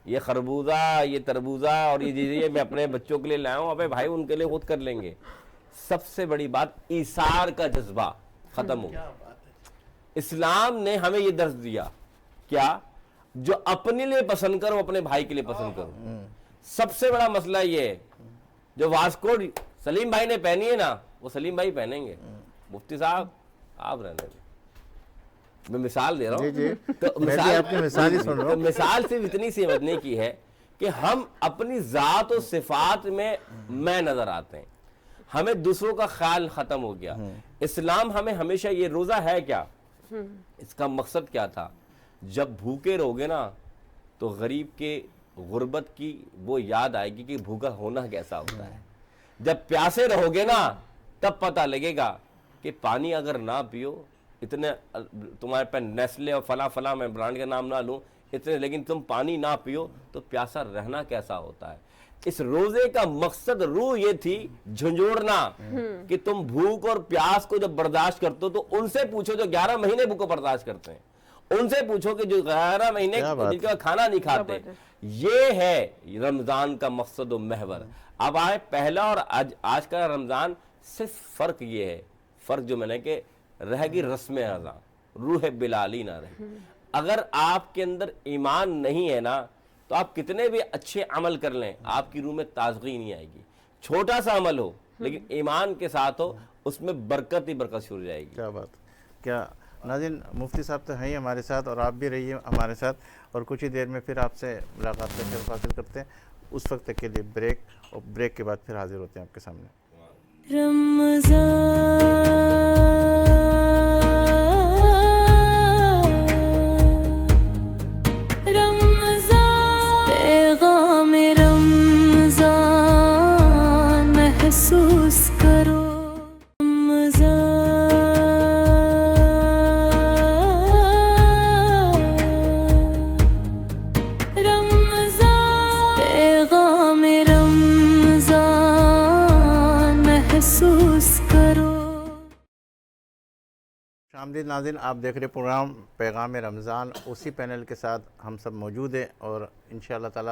یہ خربوزہ، یہ تربوزہ اور یہ چیزیں میں اپنے بچوں کے لیے لایا ہوں، ابے بھائی ان کے لیے خود کر لیں گے. سب سے بڑی بات، ایثار کا جذبہ ختم ہو گیا. اسلام نے ہمیں یہ درس دیا کیا؟ جو اپنے لیے پسند کرو اپنے بھائی کے لیے پسند کرو. سب سے بڑا مسئلہ یہ ہے، جو واسکوٹ سلیم بھائی نے پہنی ہے نا، وہ سلیم بھائی پہنیں گے. مفتی صاحب آپ رہنے دیں، میں مثال دے رہا ہوں. تو مثال صرف اتنی سی سمجھنے کی ہے کہ ہم اپنی ذات و صفات میں نظر آتے ہیں، ہمیں دوسروں کا خیال ختم ہو گیا. اسلام ہمیں ہمیشہ یہ روزہ ہے کیا، اس کا مقصد کیا تھا؟ جب بھوکے رہو گے نا تو غریب کے غربت کی وہ یاد آئے گی کہ بھوکا ہونا کیسا ہوتا ہے. جب پیاسے رہو گے نا تب پتہ لگے گا کہ پانی اگر نہ پیو، اتنے تمہارے پہ نیسلے اور فلاں میں برانڈ کا نام نہ لوں اتنے، لیکن تم پانی نہ پیو تو پیاسا رہنا کیسا ہوتا ہے. اس روزے کا مقصد روح یہ تھی جھنجھوڑنا کہ تم بھوک اور پیاس کو جب برداشت کرتے ہو تو ان سے پوچھو جو 11 مہینے بھوک کو برداشت کرتے ہیں، ان سے پوچھو کہ جو 11 مہینے جن کا کھانا نہیں کھاتے. یہ ہے رمضان کا مقصد و محور. اب آئے پہلا اور آج کا رمضان، صرف فرق یہ ہے، فرق جو میں نے کہ رہ گئی رسم رضا، روح بلالی نہ رہی. اگر آپ کے اندر ایمان نہیں ہے نا تو آپ کتنے بھی اچھے عمل کر لیں آپ کی روح میں تازگی نہیں آئے گی. چھوٹا سا عمل ہو لیکن ایمان کے ساتھ ہو، اس میں برکت ہی برکت شروع جائے گی. کیا بات. کیا ناظرین، مفتی صاحب تو ہیں ہمارے ساتھ اور آپ بھی رہیے ہمارے ساتھ، اور کچھ ہی دیر میں پھر آپ سے ملاقات کا شرف حاصل کرتے ہیں. اس وقت تک کے لیے بریک، اور بریک کے بعد پھر حاضر ہوتے ہیں آپ کے سامنے. پیغام رمضان محسوس کرو. پیغام رمضان محسوس کرو. آمدید ناظرین، آپ دیکھ رہے پروگرام پیغام رمضان. اسی پینل کے ساتھ ہم سب موجود ہیں، اور انشاءاللہ تعالی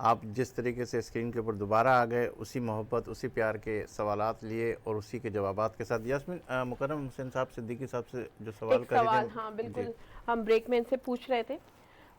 آپ جس طریقے سے اسکرین کے اوپر دوبارہ آ گئے، اسی محبت، اسی پیار کے سوالات لیے اور اسی کے جوابات کے ساتھ. یاسمین، مکرم حسین صاحب صدیقی صاحب سے جو سوال کر رہے تھے. ہاں بالکل، ہم بریک میں ان سے پوچھ رہے تھے.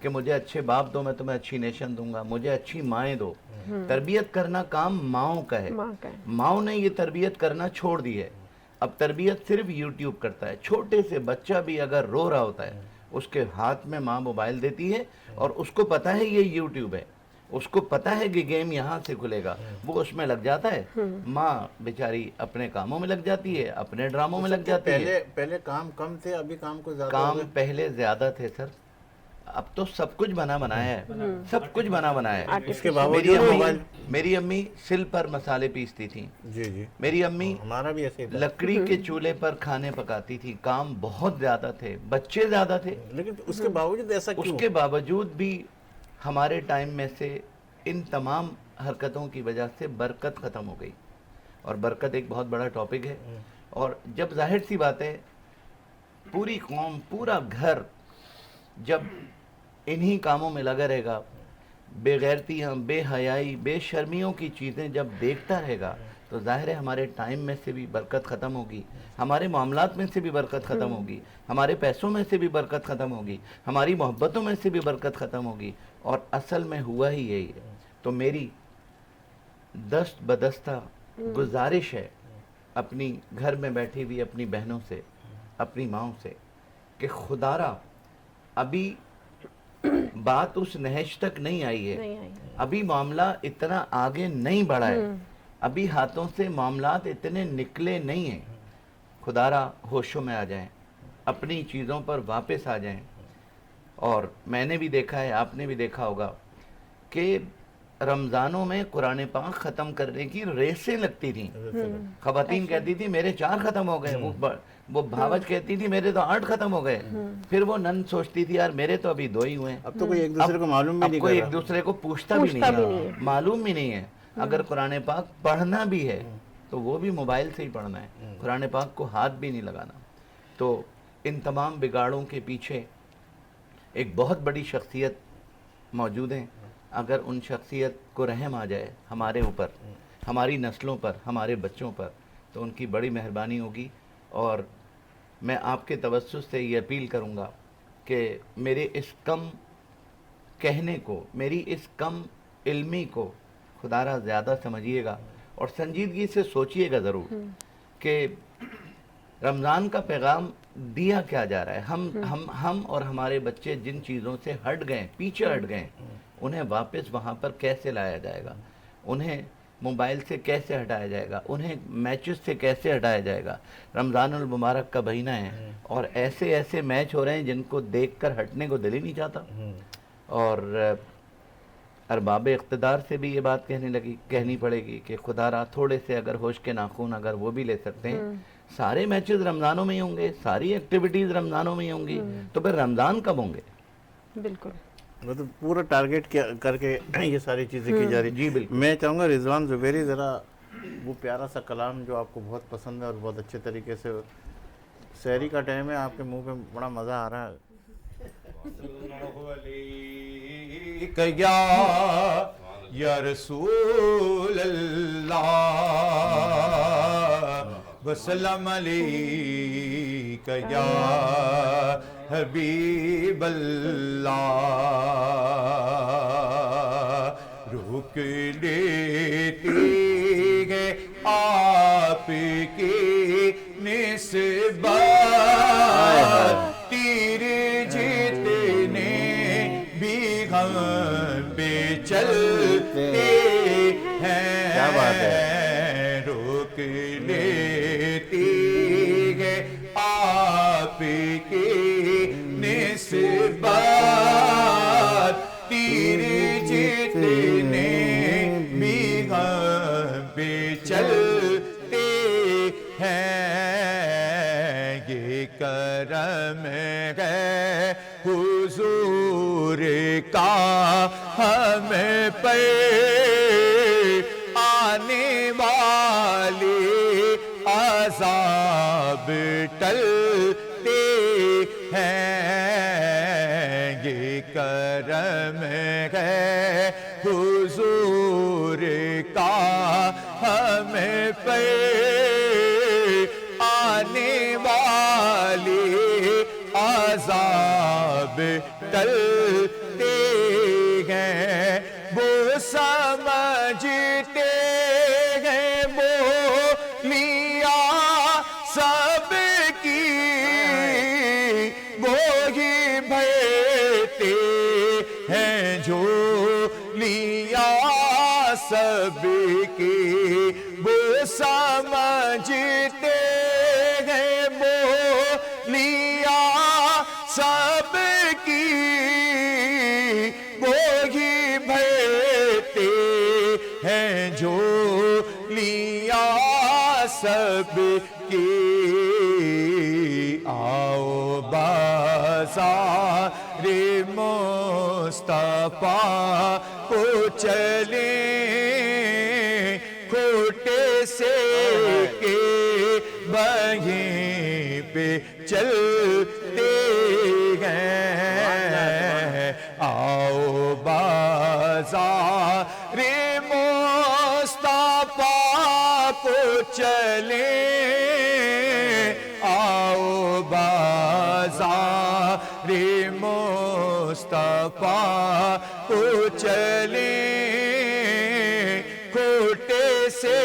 کہ مجھے اچھے باپ دو میں تمہیں اچھی نیشن دوں گا, مجھے اچھی مائیں دو. تربیت کرنا کام ماؤں کا ہے. ماؤں نے یہ تربیت کرنا چھوڑ دی ہے. اب تربیت صرف یوٹیوب کرتا ہے. چھوٹے سے بچہ بھی اگر رو رہا ہوتا ہے اس کے ہاتھ میں ماں موبائل دیتی ہے اور اس کو پتا ہے یہ یوٹیوب ہے, اس کو پتا ہے کہ گیم یہاں سے کھلے گا, وہ اس میں لگ جاتا ہے. ماں بیچاری اپنے کاموں میں لگ جاتی ہے, اپنے ڈراموں میں لگ جاتی ہے. پہلے کام کم تھے, ابھی کام کو زیادہ کام پہلے زیادہ تھے سر, اب تو سب کچھ بنا بنایا ہے, سب کچھ بنا بنایا ہے. اس کے باوجود میری امی سل پر مسالے پیستی تھیں. جی میری امی ہمارا بھی ایسے ہی تھا. لکڑی کے چولہے پر کھانے پکاتی تھی. کام بہت زیادہ تھے, بچے زیادہ تھے, لیکن اس کے باوجود ایسا اس کیوں؟ کے باوجود بھی ہمارے ٹائم میں سے ان تمام حرکتوں کی وجہ سے برکت ختم ہو گئی. اور برکت ایک بہت بڑا ٹاپک ہے. اور جب ظاہر سی بات ہے پوری قوم, پورا گھر جب انہی کاموں میں لگا رہے گا, بے غیرتیاں, بے حیائی, بے شرمیوں کی چیزیں جب دیکھتا رہے گا, تو ظاہر ہے ہمارے ٹائم میں سے بھی برکت ختم ہوگی, ہمارے معاملات میں سے بھی برکت ختم ہوگی, ہمارے پیسوں میں سے بھی برکت ختم ہوگی, ہماری محبتوں میں سے بھی برکت ختم ہوگی. اور اصل میں ہوا ہی یہی ہے. تو میری دست بدستہ گزارش ہے اپنی گھر میں بیٹھی ہوئی اپنی بہنوں سے, اپنی ماؤں سے, کہ خدا را ابھی بات اس نہج تک نہیں آئی ہے, ابھی معاملہ اتنا آگے نہیں بڑھا ہے, ابھی ہاتھوں سے معاملات اتنے نکلے نہیں ہیں. خدا را ہوشوں میں آ جائیں, اپنی چیزوں پر واپس آ جائیں. اور میں نے بھی دیکھا ہے, آپ نے بھی دیکھا ہوگا کہ رمضانوں میں قرآن پاک ختم کرنے کی ریسیں لگتی تھیں. خواتین کہتی تھی میرے 4 ختم ہو گئے, وہ بھاوج کہتی تھی میرے تو 8 ختم ہو گئے. پھر وہ نن سوچتی تھی یار میرے تو ابھی 2 ہی ہوئے. اب تو کوئی ایک دوسرے کو معلوم بھی نہیں, کوئی ایک دوسرے کو پوچھتا بھی نہیں ہے, معلوم بھی نہیں ہے. اگر قرآن پاک پڑھنا بھی ہے تو وہ بھی موبائل سے ہی پڑھنا ہے, قرآن پاک کو ہاتھ بھی نہیں لگانا. تو ان تمام بگاڑوں کے پیچھے ایک بہت بڑی شخصیت موجود ہیں. اگر ان شخصیت کو رحم آ جائے ہمارے اوپر, ہماری نسلوں پر, ہمارے بچوں پر, تو ان کی بڑی مہربانی ہوگی. اور میں آپ کے توسط سے یہ اپیل کروں گا کہ میرے اس کم کہنے کو, میری اس کم علمی کو خدا را زیادہ سمجھیے گا اور سنجیدگی سے سوچئے گا ضرور کہ رمضان کا پیغام دیا کیا جا رہا ہے. ہم اور ہمارے بچے جن چیزوں سے ہٹ گئے, پیچھے ہٹ گئے, انہیں واپس وہاں پر کیسے لایا جائے گا, انہیں موبائل سے کیسے ہٹایا جائے گا, انہیں میچز سے کیسے ہٹایا جائے گا. رمضان المبارک کا مہینہ ہے اور ایسے ایسے میچ ہو رہے ہیں جن کو دیکھ کر ہٹنے کو دل ہی نہیں چاہتا. اور ارباب اقتدار سے بھی یہ بات کہنی پڑے گی کہ خدا را تھوڑے سے اگر ہوش کے ناخون اگر وہ بھی لے سکتے ہیں, سارے میچز رمضانوں میں ہی ہوں گے, ساری ایکٹیویٹیز رمضانوں میں ہی ہوں گی, تو پھر رمضان کب ہوں گے؟ بالکل مطلب پورا ٹارگیٹ کر کے یہ ساری چیزیں کی جا رہی. جی بالکل. میں چاہوں گا رضوان زبیری ذرا وہ پیارا سا کلام جو آپ کو بہت پسند ہے اور بہت اچھے طریقے سے, سحری کا ٹائم ہے, آپ کے منہ پہ بڑا مزہ آ رہا ہے. یا رسول اللہ وسلم علیک یا حبیب اللہ. روک لیتی ہے آپ کی نسبت تیر جتنے بھی ہم پہ چلتے ہیں. کیا بات ہے, روک لیتی ہے آپ کی نسبت تیر جتنے بھی ہم پہ چلتے ہیں. یہ کرم ہے حضور کا ہم پہ آنے والی عذاب ٹلتے ہیں. یہ کرم ہے حضور کا ہم پہ آنے والی عذاب ٹلتے سب کی وہی بھرتے ہیں جھولیاں سب کی وہ سمجھتے ہیں بولیاں سب کی وہی بھرتے ہیں جھولیاں سب کی آؤ بازار مصطفیٰ کو چلیں کھوٹے سے کے وہیں پہ چلتے ہیں آؤ بازار مصطفیٰ کو چلیں آؤ بازار مصطفیٰ کو چلیں کھوٹے سے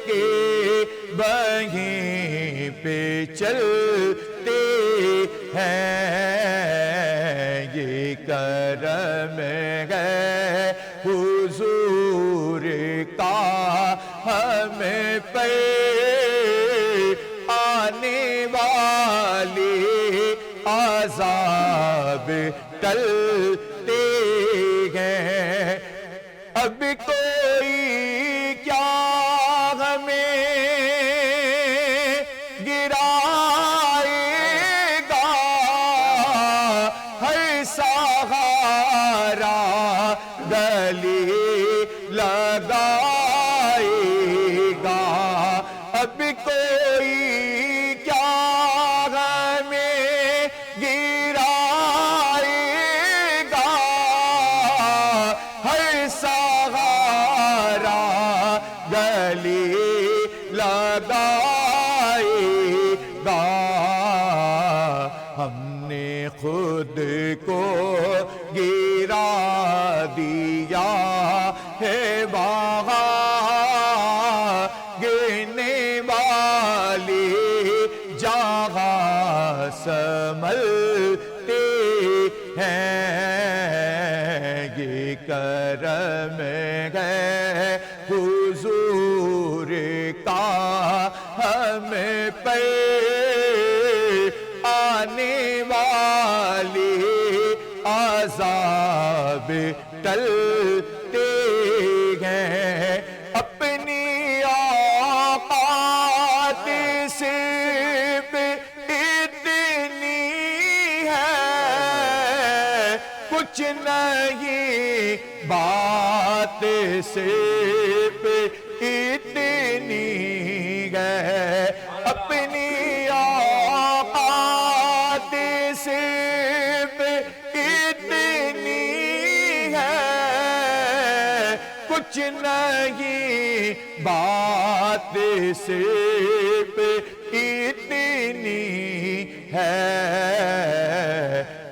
کے وہیں پہ چلتے ہیں یہ کرم ہے حضور کا ہمیں پہ آنے والے عذاب ٹلتے ہیں اب کوئی کیا ہمیں گرائے گا ہر سہارا گلے لگائے گا اب کوئی کیا ہمیں گرائے گا ہر سہارا گلے لگائے گا ہم نے خود کو گرا دیا ہے وہاں گرنے والے جہاں سنبھلتے ہیں یہ کرم ہے حضور کا ہمیں پہ آنے والے عذاب ٹلتے ہیں اپنی اوقات صرف اتنی ہے کچھ نہیں بات صرف اتنی ہے اپنی اوقات صرف اتنی ہے کچھ نہیں بات صرف اتنی ہے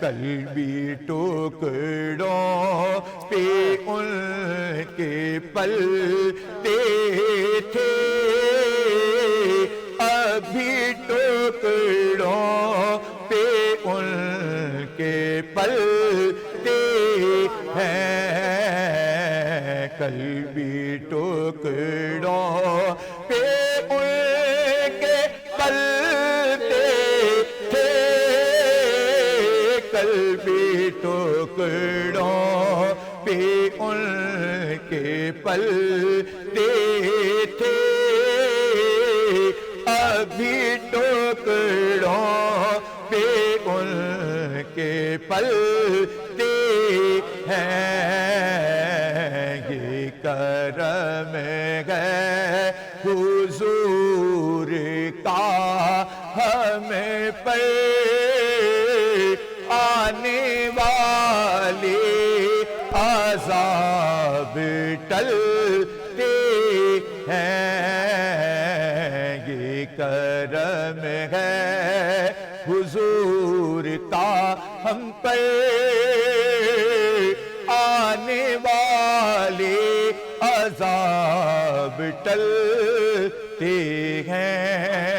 کل بھی ٹکڑوں پہ ان کے پلتے تھے ابھی ٹکڑوں پہ ان کے پلتے ہیں کل بھی ٹکڑوں پہ ان کے پلتے تھے کل بھی ٹکڑوں پہ ان کے پلتے تھے ابھی ٹکڑوں پہ ان کے پلتے ہیں یہ کرم ہے حضور کا ہمیں پہ آنے والے عذاب ٹلتے ہیں یہ کرم ہے حضور کا ہم پہ آنے والے عذاب ٹلتے ہیں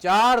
4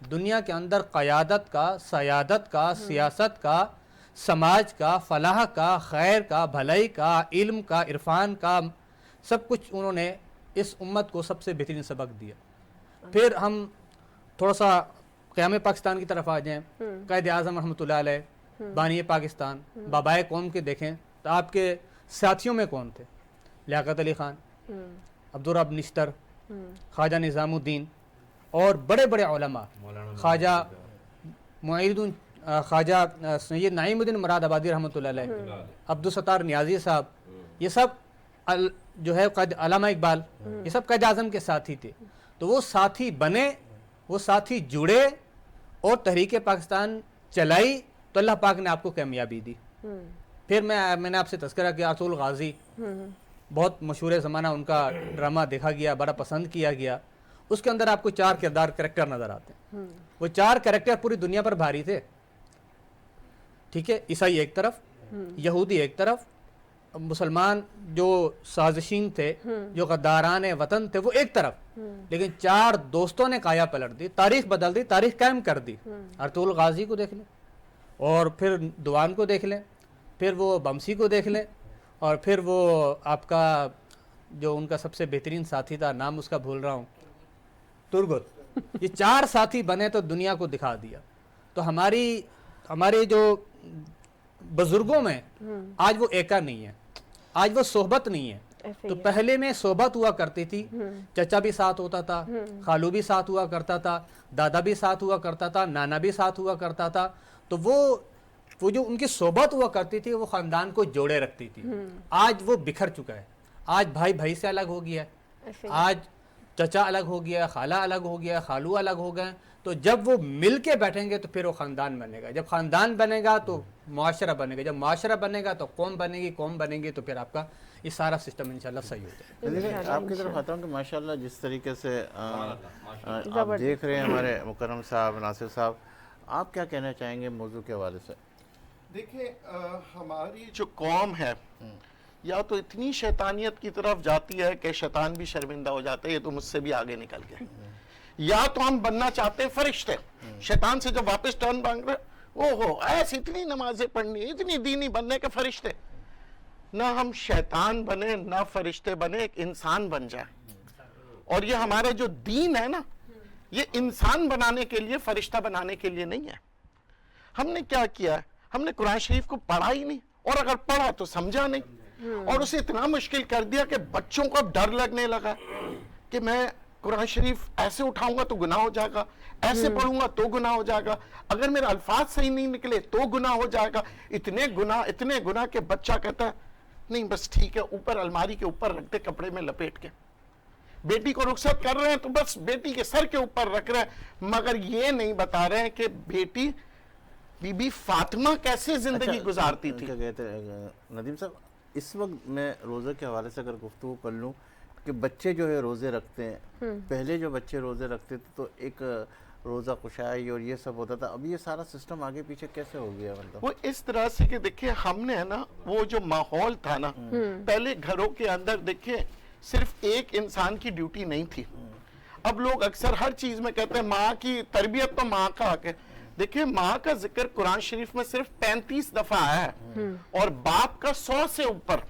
دنیا کے اندر قیادت کا، سیادت کا، سیاست کا، سماج کا، فلاح کا، خیر کا، بھلائی کا، علم کا، عرفان کا، سب کچھ انہوں نے اس امت کو سب سے بہترین سبق دیا۔ پھر ہم تھوڑا سا قیام پاکستان کی طرف آ جائیں، قائد اعظم رحمۃ اللہ علیہ، بانی پاکستان، بابائے قوم کے دیکھیں تو آپ کے ساتھیوں میں کون تھے؟ لیاقت علی خان، عبدالرب نشتر، خواجہ نظام الدین اور بڑے بڑے علماء، خواجہ معید خواجہ سید نعیم الدین مراد آبادی رحمۃ اللہ علیہ، عبدالستار نیازی صاحب، یہ سب جو ہے قائد علامہ اقبال، یہ سب قائد اعظم کے ساتھی تھے۔ تو وہ ساتھی بنے، وہ ساتھی جڑے اور تحریک پاکستان چلائی تو اللہ پاک نے آپ کو کامیابی دی۔ پھر میں نے آپ سے تذکرہ کیا ارطغرل غازی، بہت مشہور زمانہ ان کا ڈرامہ دیکھا گیا، بڑا پسند کیا گیا۔ اس کے اندر آپ کو 4 کریکٹر نظر آتے ہیں، وہ 4 کریکٹر پوری دنیا پر بھاری تھے، ٹھیک ہے؟ عیسائی ایک طرف، یہودی ایک طرف، مسلمان جو سازشین تھے، جو غداران وطن تھے وہ ایک طرف، لیکن 4 دوستوں نے کایا پلٹ دی، تاریخ بدل دی، تاریخ قائم کر دی۔ ارطغرل غازی کو دیکھ لیں، اور پھر دوان کو دیکھ لیں، پھر وہ بمسی کو دیکھ لیں، اور پھر وہ آپ کا جو ان کا سب سے بہترین ساتھی تھا، نام اس کا بھول رہا ہوں، ترگت۔ یہ 4 ساتھی بنے تو دنیا کو دکھا دیا۔ تو ہمارے جو بزرگوں میں آج وہ ایکا نہیں ہے، آج وہ صحبت نہیں ہے۔ تو پہلے میں صحبت ہوا کرتی تھی، چچا بھی ساتھ ہوتا تھا، خالو بھی ساتھ ہوا کرتا تھا، دادا بھی ساتھ ہوا کرتا تھا، نانا بھی ساتھ ہوا کرتا تھا۔ تو وہ جو ان کی صحبت ہوا کرتی تھی وہ خاندان کو جوڑے رکھتی تھی۔ آج وہ بکھر چکا ہے، آج بھائی سے الگ ہو گیا ہے، آج چچا الگ ہو گیا، خالہ الگ ہو گیا، خالو الگ ہو گئے۔ تو جب وہ مل کے بیٹھیں گے تو پھر وہ خاندان بنے گا، جب خاندان بنے گا تو معاشرہ بنے گا، جب معاشرہ بنے گا تو قوم بنے گی، قوم بنے گی تو پھر آپ کا یہ سارا سسٹم انشاءاللہ صحیح ہو جائے گا۔ دیکھیں آپ کی طرف آتا ہوں کہ ماشاءاللہ جس طریقے سے آپ دیکھ رہے ہیں ہمارے مکرم صاحب، ناصر صاحب، آپ کیا کہنا چاہیں گے موضوع کے حوالے سے؟ دیکھیں ہماری جو قوم ہے یا تو اتنی شیطانیت کی طرف جاتی ہے کہ شیطان بھی شرمندہ ہو جاتا ہے، یہ تو مجھ سے بھی آگے نکل گئے، یا تو ہم بننا چاہتے ہیں فرشتے، شیطان سے جب واپس ٹرن مانگ رہے ایسی اتنی نمازیں پڑھنی، اتنی دینی بننے کے فرشتے، نہ ہم شیطان بنے نہ فرشتے بنے، ایک انسان بن جائے۔ اور یہ ہمارا جو دین ہے نا، یہ انسان بنانے کے لیے، فرشتہ بنانے کے لیے نہیں ہے۔ ہم نے کیا کیا ہے؟ ہم نے قرآن شریف کو پڑھا ہی نہیں، اور اگر پڑھا تو سمجھا نہیں، اور اسے اتنا مشکل کر دیا کہ بچوں کو اب ڈر لگنے لگا کہ میں قرآن شریف ایسے اٹھاؤں گا تو گناہ ہو جائے گا، ایسے پڑھوں گا تو گناہ ہو جائے گا، اگر میرے الفاظ صحیح نہیں نکلے تو گناہ ہو جائے گا۔ اتنے گناہ کہ بچہ کہتا ہے نہیں بس ٹھیک ہے، اوپر الماری کے اوپر رکھ دے کپڑے میں لپیٹ کے۔ بیٹی کو رخصت کر رہے ہیں تو بس بیٹی کے سر کے اوپر رکھ رہے ہیں، مگر یہ نہیں بتا رہے ہیں کہ بیٹی بی بی فاطمہ کیسے زندگی گزارتی تھی۔ کیا کہتے ہیں ندیم صاحب، اس وقت میں روزے کے حوالے سے اگر گفتگو کر لوں کہ بچے جو ہے روزے رکھتے ہیں، پہلے جو بچے روزے رکھتے تھے تو ایک روزہ کشائی اور یہ سب ہوتا تھا، اب یہ سارا سسٹم آگے پیچھے کیسے ہو گیا؟ مطلب وہ اس طرح سے کہ دیکھیں ہم نے نا وہ جو ماحول تھا نا، پہلے گھروں کے اندر دیکھیں صرف ایک انسان کی ڈیوٹی نہیں تھی۔ اب لوگ اکثر ہر چیز میں کہتے ہیں ماں کی تربیت تو ماں کا حق ہے۔ دیکھیں ماں کا ذکر قرآن شریف میں صرف 35 دفعہ آیا ہے اور باپ کا 100 سے اوپر۔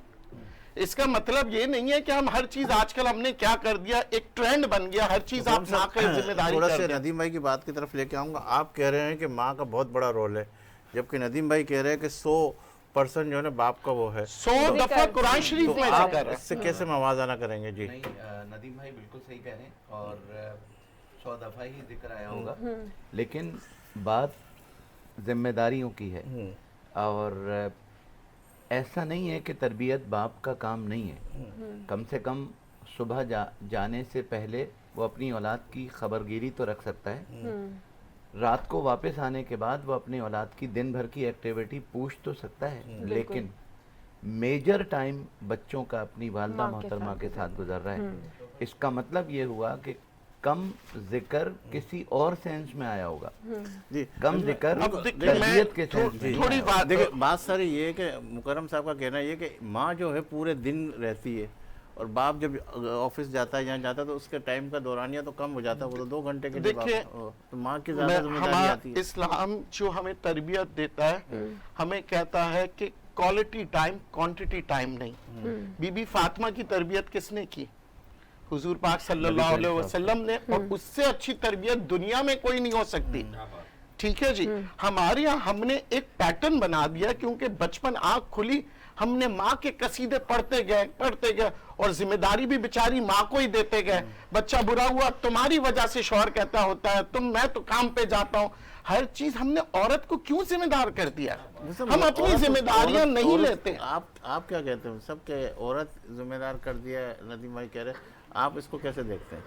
اس کا مطلب یہ نہیں ہے کہ ہم ہر چیز، آج کل ہم نے کیا کر دیا، ایک ٹرینڈ بن گیا، ہر چیز آپ ماں کا ذمہ داری تھوڑا کر سے دیں۔ ندیم بھائی کی بات کی طرف لے کے آؤں گا۔ آپ کہہ رہے ہیں کہ ماں کا بہت بڑا رول ہے، جبکہ ندیم بھائی کہہ رہے ہیں کہ 100% جو ہے نا باپ کا وہ ہے۔ 100 دفعہ قرآن شریف میں آپ ذکر ہے۔ اس سے کیسے موازنہ کریں گے؟ جی نہیں، ندیم بھائی بالکل صحیح کہہ رہے ہیں، اور 100 دفعہ ہی ذکر آیا ہوگا، لیکن بات ذمہ داریوں کی ہے، اور ایسا نہیں ہے کہ تربیت باپ کا کام نہیں ہے۔ کم سے کم صبح جانے سے پہلے وہ اپنی اولاد کی خبرگیری تو رکھ سکتا ہے، رات کو واپس آنے کے بعد وہ اپنی اولاد کی دن بھر کی ایکٹیویٹی پوچھ تو سکتا ہے، لیکن میجر ٹائم بچوں کا اپنی والدہ محترمہ کے ساتھ گزر رہا ہے۔ اس کا مطلب یہ ہوا کہ کم ذکر کسی اور سینس میں آیا ہوگا، جی کم ذکر اب دیکھیں تربیت کے سینس میں تھوڑی بات دیکھیں، بات ساری یہ ہے کہ مکرم صاحب کا کہنا یہ ہے کہ ماں جو ہے پورے دن رہتی ہے اور باپ جب آفس جاتا ہے جہاں جاتا ہے تو اس کے ٹائم کا دورانیہ تو کم ہو جاتا ہے, وہ تو 2 گھنٹے کے لیے دیکھیے تو ماں کی زیادہ ذمہ داری آتی ہے. اسلام جو ہمیں تربیت دیتا ہے ہمیں کہتا ہے کہ کوالٹی ٹائم کوانٹٹی ٹائم نہیں. بی بی فاطمہ کی تربیت کس نے کی؟ حضور پاک صلی اللہ علیہ وسلم نے, اور اس سے اچھی تربیت دنیا میں کوئی نہیں ہو سکتی. ٹھیک ہے جی, ہمارے یہاں ہم نے ایک پیٹرن بنا دیا کیونکہ بچپن آنکھ کھلی ہم نے ماں کے قصیدے پڑھتے گئے اور ذمہ داری بھی بیچاری ماں کو ہی دیتے گئے. بچہ برا ہوا تمہاری وجہ سے شوہر کہتا ہوتا ہے میں تو کام پہ جاتا ہوں. ہر چیز ہم نے عورت کو کیوں ذمہ دار کر دیا؟ ہم اپنی ذمہ داریاں نہیں لیتے. آپ کیا کہتے ہیں سب کہ عورت ذمہ دار کر دیا ہے, ندیم بھائی کہہ رہے ہیں, آپ اس کو کیسے دیکھتے ہیں؟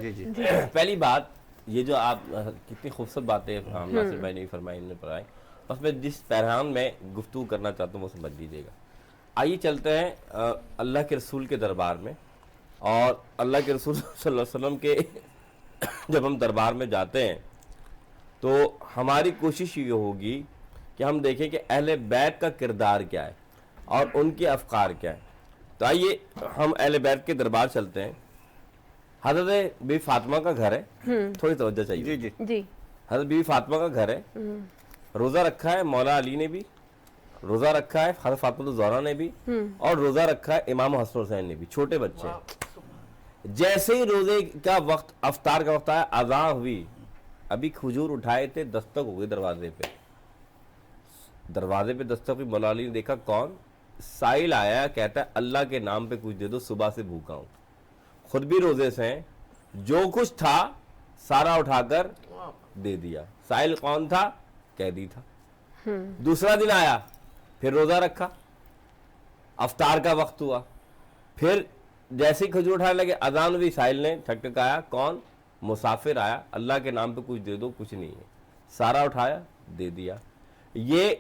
جی جی. پہلی بات یہ جو آپ کتنی خوبصورت باتیں ناصر بھائی نے فرمائی نے پڑھائی, بس میں جس پیغام میں گفتگو کرنا چاہتا ہوں وہ سمجھ لیجیے گا. آئیے چلتے ہیں اللہ کے رسول کے دربار میں, اور اللہ کے رسول صلی اللہ علیہ وسلم کے جب ہم دربار میں جاتے ہیں تو ہماری کوشش یہ ہوگی کہ ہم دیکھیں کہ اہل بیت کا کردار کیا ہے اور ان کے افکار کیا ہے. تو آئیے ہم اہل بیت کے دربار چلتے ہیں. حضرت بی فاطمہ کا گھر ہے, تھوڑی توجہ چاہیے. جی جی. حضرت بی فاطمہ کا گھر ہے, روزہ رکھا ہے مولا علی نے بھی, روزہ رکھا ہے حضرت فاطمہ الزہرا نے بھی, اور روزہ رکھا ہے امام حسن حسین نے بھی. چھوٹے بچے ہیں. جیسے ہی روزے کا وقت, افطار کا وقت آیا, اذان ہوئی, ابھی کھجور اٹھائے تھے, دستک ہو گئی دروازے پہ دستک ہوئی. مولا علی نے دیکھا کون؟ سائل آیا, کہتا ہے اللہ کے نام پہ کچھ دے دو, صبح سے بھوکا ہوں. خود بھی روزے سے ہیں, جو کچھ تھا سارا اٹھا کر دے دیا. سائل کون تھا؟ قیدی تھا. دوسرا دن آیا, پھر روزہ رکھا, افطار کا وقت ہوا, پھر جیسے ہی کھجور اٹھانے لگے, اذان ہوئی, سائل نے ٹھکٹکایا, کون؟ مسافر آیا, اللہ کے نام پہ کچھ دے دو, کچھ نہیں ہے, سارا اٹھایا دے دیا. یہ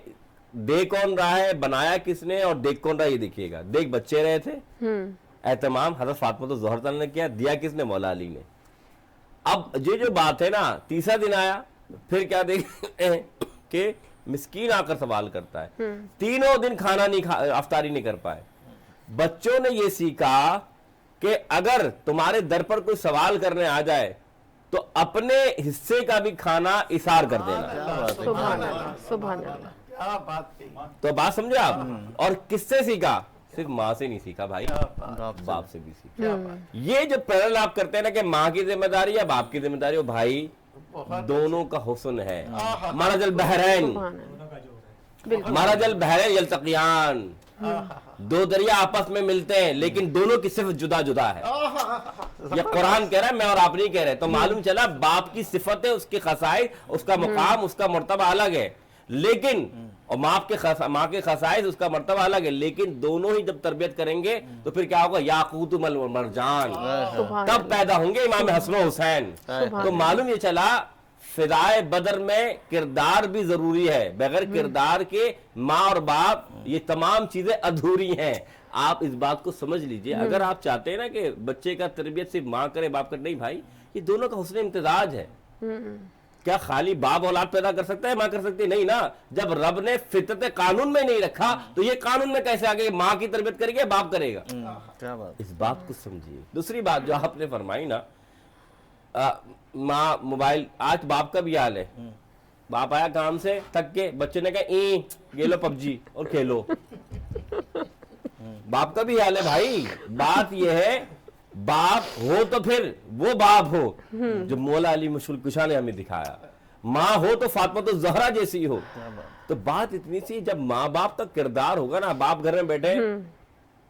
دے کون رہا ہے, بنایا کس نے, اور دیکھ کون رہا یہ دیکھیے گا. دیکھ بچے رہے تھے, اہتمام حضرت فاطمہ الزہرا نے کیا, دیا کس نے؟ مولا علی نے. اب یہ جو بات ہے نا, تیسرا دن آیا, پھر کیا دیکھتے ہیں کہ مسکین آ کر سوال کرتا ہے. تینوں دن کھانا نہیں افطاری نہیں کر پائے. بچوں نے یہ سیکھا کہ اگر تمہارے در پر کوئی سوال کرنے آ جائے تو اپنے حصے کا بھی کھانا ایثار کر دینا. سبحان اللہ, سبحان اللہ. تو بات سمجھے آپ؟ اور کس سے سیکھا؟ صرف ماں سے نہیں سیکھا بھائی, باپ سے بھی سیکھا. یہ جو پیرل آپ کرتے ہیں نا کہ ماں کی ذمہ داری یا باپ کی ذمہ داری, بھائی دونوں کا حسن ہے. مرج البحرین, مرج البحرین یلتقیان, دو دریا آپس میں ملتے ہیں لیکن دونوں کی صفت جدا جدا ہے. یہ قرآن کہہ رہا ہے, میں اور آپ نہیں کہہ رہے. تو معلوم چلا باپ کی صفت ہے, اس کی خصائص, اس کا مقام, اس کا مرتبہ الگ ہے, لیکن اور ماں کے خصائص, اس کا مرتبہ الگ ہے, لیکن دونوں ہی جب تربیت کریں گے تو پھر کیا ہوگا؟ یاقوت مرجان, تب پیدا ہوں گے امام حسن و حسین. تو معلوم یہ چلا فدائے بدر میں کردار بھی ضروری ہے. بغیر کردار کے ماں اور باپ یہ تمام چیزیں ادھوری ہیں. آپ اس بات کو سمجھ لیجئے. اگر آپ چاہتے ہیں نا کہ بچے کا تربیت صرف ماں کرے باپ کرے, نہیں بھائی, یہ دونوں کا حسن امتزاج ہے. کیا خالی باپ اولاد پیدا کر سکتا ہے, ماں کر سکتی ہے؟ نہیں نا. جب رب نے فطرت قانون میں نہیں رکھا تو یہ قانون میں کیسے آگے ماں کی تربیت کرے گا, باپ کرے گا؟ اس بات کو سمجھیے. دوسری بات جو آپ نے فرمائی نا, ماں موبائل, آج باپ کا بھی حال ہے. باپ آیا کام سے تھک کے, بچے نے کہا یہ لو پب جی اور کھیلو. باپ کا بھی حال ہے بھائی. بات یہ ہے باپ ہو تو پھر وہ باپ ہو جو مولا علی مشکل کشا نے ہمیں دکھایا, ماں ہو تو فاطمہ الزہرا جیسی ہو. تو بات اتنی سی, جب ماں باپ کا کردار ہوگا نا, باپ گھر میں بیٹھے,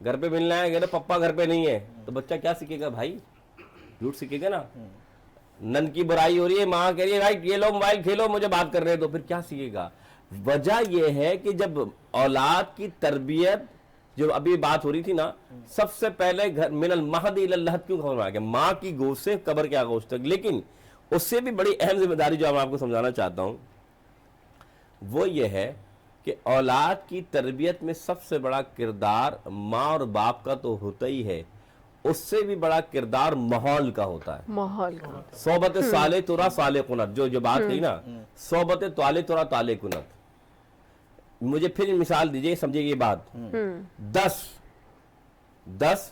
گھر پہ ملنا ہے, پپا گھر پہ نہیں ہے, تو بچہ کیا سیکھے گا بھائی؟ جھوٹ سیکھے گا نا. نن کی برائی ہو رہی ہے, ماں کہہ رہی ہے بھائی یہ لو موبائل کھیلو, مجھے بات کر رہے ہیں, تو پھر کیا سیکھے گا؟ وجہ یہ ہے کہ جب اولاد کی تربیت, جو ابھی بات ہو رہی تھی نا, سب سے پہلے گھر من المہد الی اللحد کیوں فرمایا گیا؟ ماں کی گود سے قبر کے آغوش تک. لیکن اس سے بھی بڑی اہم ذمہ داری جو میں آپ کو سمجھانا چاہتا ہوں وہ یہ ہے کہ اولاد کی تربیت میں سب سے بڑا کردار ماں اور باپ کا تو ہوتا ہی ہے, اس سے بھی بڑا کردار ماحول کا ہوتا ہے. ماحول کا صحبت صالح ترا صالح کنت, جو بات کہی نا, صحبت طالح ترا طالح کنت. مجھے پھر مثال دیجئے, سمجھے یہ بات. 10 10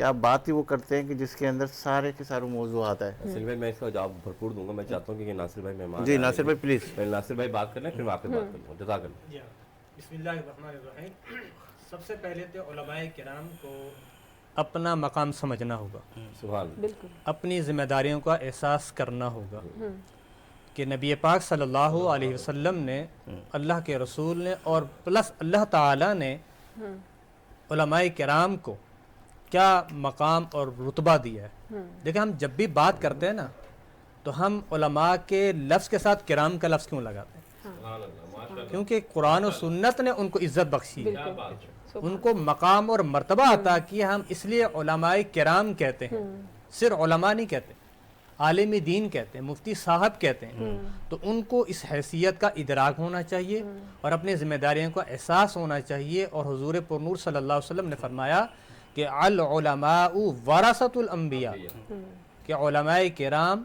کہ آپ بات ہی وہ کرتے ہیں کہ جس کے اندر سارے کے سارے موضوعات ہیں. ناصر بھائی میں اس کا جواب بھرپور دوں گا. میں چاہتا ہوں کہ ناصر بھائی مہمان جی ناصر بھائی پلیز. پہلے ناصر بھائی بات کر لیں پھر میں آپ کی بات کروں گا. جزاک اللہ. بسم اللہ الرحمن الرحیم. سب سے پہلے تو علماء کرام کو اپنا مقام سمجھنا ہوگا, سبحان اللہ. بالکل اپنی ذمہ داریوں کا احساس کرنا ہوگا کہ نبی پاک صلی اللہ علیہ وسلم نے, اللہ کے رسول نے اور پلس اللہ تعالیٰ نے علماء کرام کو کیا مقام اور رتبہ دیا ہے. دیکھیں ہم جب بھی بات کرتے ہیں نا تو ہم علماء کے لفظ کے ساتھ کرام کا لفظ کیوں لگاتے ہیں؟ کیونکہ قرآن و سنت نے ان کو عزت بخشی ہے, ان کو مقام اور مرتبہ عطا کیا. ہم اس لیے علماء کرام کہتے ہیں, صرف علماء نہیں کہتے, عالم دین کہتے ہیں, مفتی صاحب کہتے ہیں. تو ان کو اس حیثیت کا ادراک ہونا چاہیے اور اپنی ذمہ داریوں کا احساس ہونا چاہیے. اور حضور پرنور صلی اللہ علیہ وسلم نے فرمایا کہ العلماء ورثۃ الانبیاء, کہ علماء کرام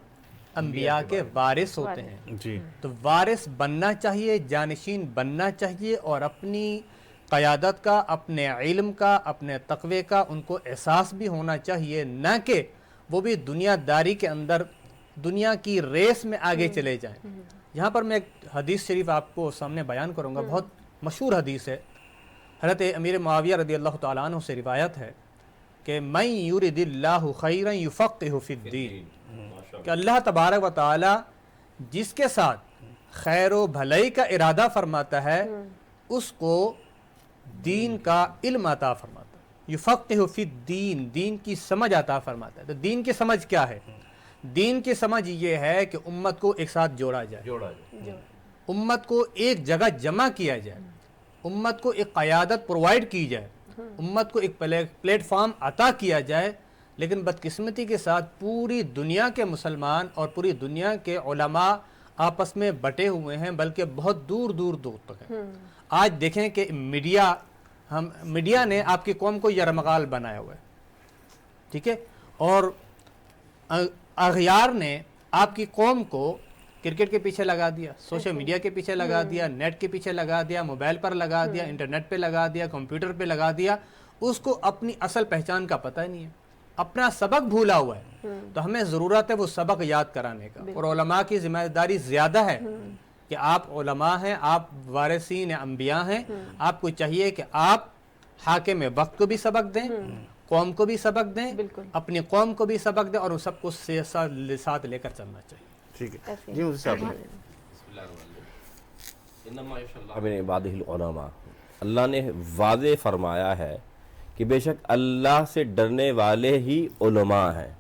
انبیاء کے وارث ہوتے ہیں. جی تو وارث بننا چاہیے, جانشین بننا چاہیے, اور اپنی قیادت کا, اپنے علم کا, اپنے تقوی کا ان کو احساس بھی ہونا چاہیے, نہ کہ وہ بھی دنیا داری کے اندر دنیا کی ریس میں آگے چلے جائیں. یہاں پر میں ایک حدیث شریف آپ کو سامنے بیان کروں گا, بہت مشہور حدیث ہے. حضرت امیر معاویہ رضی اللہ تعالیٰ عنہ سے روایت ہے کہ من یرد اللہ خیرا یفقہہ فی الدین, کہ اللہ تبارک و تعالیٰ جس کے ساتھ خیر و بھلائی کا ارادہ فرماتا ہے اس کو دین کا علم عطا فرماتا ہے. یفقہہ فی الدین, دین کی سمجھ عطا فرماتا ہے. تو دین کی سمجھ کیا ہے؟ دین کی سمجھ یہ ہے کہ امت کو ایک ساتھ جوڑا جائے, امت کو ایک جگہ جمع کیا جائے, امت کو ایک قیادت پرووائڈ کی جائے, امت کو ایک پلیٹ فارم عطا کیا جائے. لیکن بدقسمتی کے ساتھ پوری دنیا کے مسلمان اور پوری دنیا کے علماء آپس میں بٹے ہوئے ہیں, بلکہ بہت دور دور دور تک ہیں. آج دیکھیں کہ میڈیا نے آپ کی قوم کو یرمغال بنایا ہوا ہے, ٹھیک ہے, اور اغیار نے آپ کی قوم کو کرکٹ کے پیچھے لگا دیا, سوشل میڈیا کے پیچھے لگا دیا, نیٹ کے پیچھے لگا دیا, موبائل پر لگا دیا, انٹرنیٹ پہ لگا دیا, کمپیوٹر پہ لگا دیا. اس کو اپنی اصل پہچان کا پتہ ہی نہیں ہے, اپنا سبق بھولا ہوا ہے. تو ہمیں ضرورت ہے وہ سبق یاد کرانے کا, اور علماء کی ذمہ داری زیادہ ہے کہ آپ علماء ہیں, آپ وارثین انبیاء ہیں. آپ کو چاہیے کہ آپ حاکم وقت کو بھی سبق دیں, قوم کو بھی سبق دیں, اپنی قوم کو بھی سبق دیں, اور ان سب کو ساتھ لے کر چلنا چاہیے. ٹھیک ہے جی مجھے صاحب. من عبادہ العلماء, اللہ نے واضح فرمایا ہے کہ بے شک اللہ سے ڈرنے والے ہی علماء ہیں.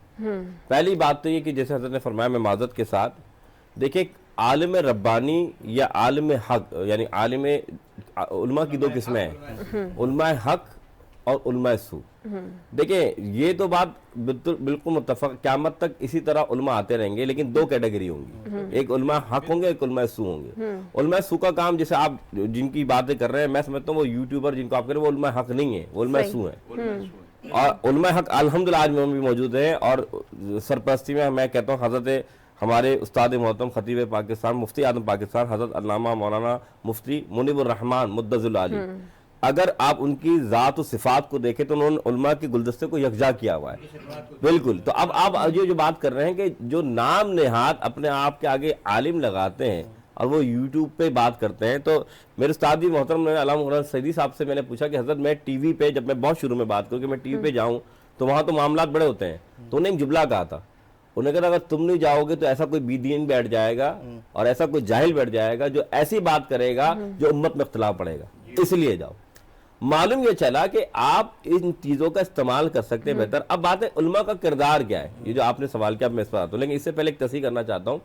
پہلی بات تو یہ کہ جیسے حضرت نے فرمایا, میں معذرت کے ساتھ, دیکھیں عالم ربانی یا عالم حق, یعنی علماء کی دو قسمیں ہیں, علماء حق اور علماء سو. دیکھیں یہ تو بات بالکل متفق, قیامت تک اسی طرح علماء آتے رہیں گے, لیکن دو کیٹیگری ہوں گی, ایک علماء حق ہوں گے, ایک علماء سو ہوں گے. علماء سو کا کام جیسے آپ جن کی باتیں کر رہے ہیں, میں سمجھتا ہوں وہ یوٹیوبر جن کو آپ کر رہے ہیں وہ علماء حق نہیں ہے, وہ علماء سو ہیں. اور علماء حق الحمدللہ آج میں بھی موجود ہیں, اور سرپرستی میں کہتا ہوں حضرت ہمارے استاد محترم خطیب پاکستان مفتی اعظم پاکستان حضرت علامہ مولانا مفتی منیب الرحمان مدظ العالی, اگر آپ ان کی ذات و صفات کو دیکھیں تو انہوں نے علماء کے گلدستے کو یکجا کیا ہوا ہے. بالکل. تو اب آپ جو بات کر رہے ہیں کہ جو نام نہاد اپنے آپ کے آگے عالم لگاتے ہیں اور وہ یوٹیوب پہ بات کرتے ہیں, تو میرے استاد محترم علامہ مولانا سعیدی صاحب سے میں نے پوچھا کہ حضرت میں ٹی وی پہ, جب میں بہت شروع میں بات کروں کہ میں ٹی وی پہ جاؤں تو وہاں تو معاملات بڑے ہوتے ہیں, تو انہیں ایک جملہ کہا تھا, انہوں نے کہا اگر تم نہیں جاؤ گے تو ایسا کوئی بی دین بیٹھ جائے گا اور ایسا کوئی جاہل بیٹھ جائے گا جو ایسی بات کرے گا جو امت میں اختلاف پڑے گا, اس لیے جاؤ. معلوم یہ چلا کہ آپ ان چیزوں کا استعمال کر سکتے ہیں بہتر. اب بات ہے علماء کا کردار کیا ہے, یہ جو آپ نے سوال کیا, میں اس پر آتا ہوں. لیکن اس سے پہلے ایک تصحیح کرنا چاہتا ہوں,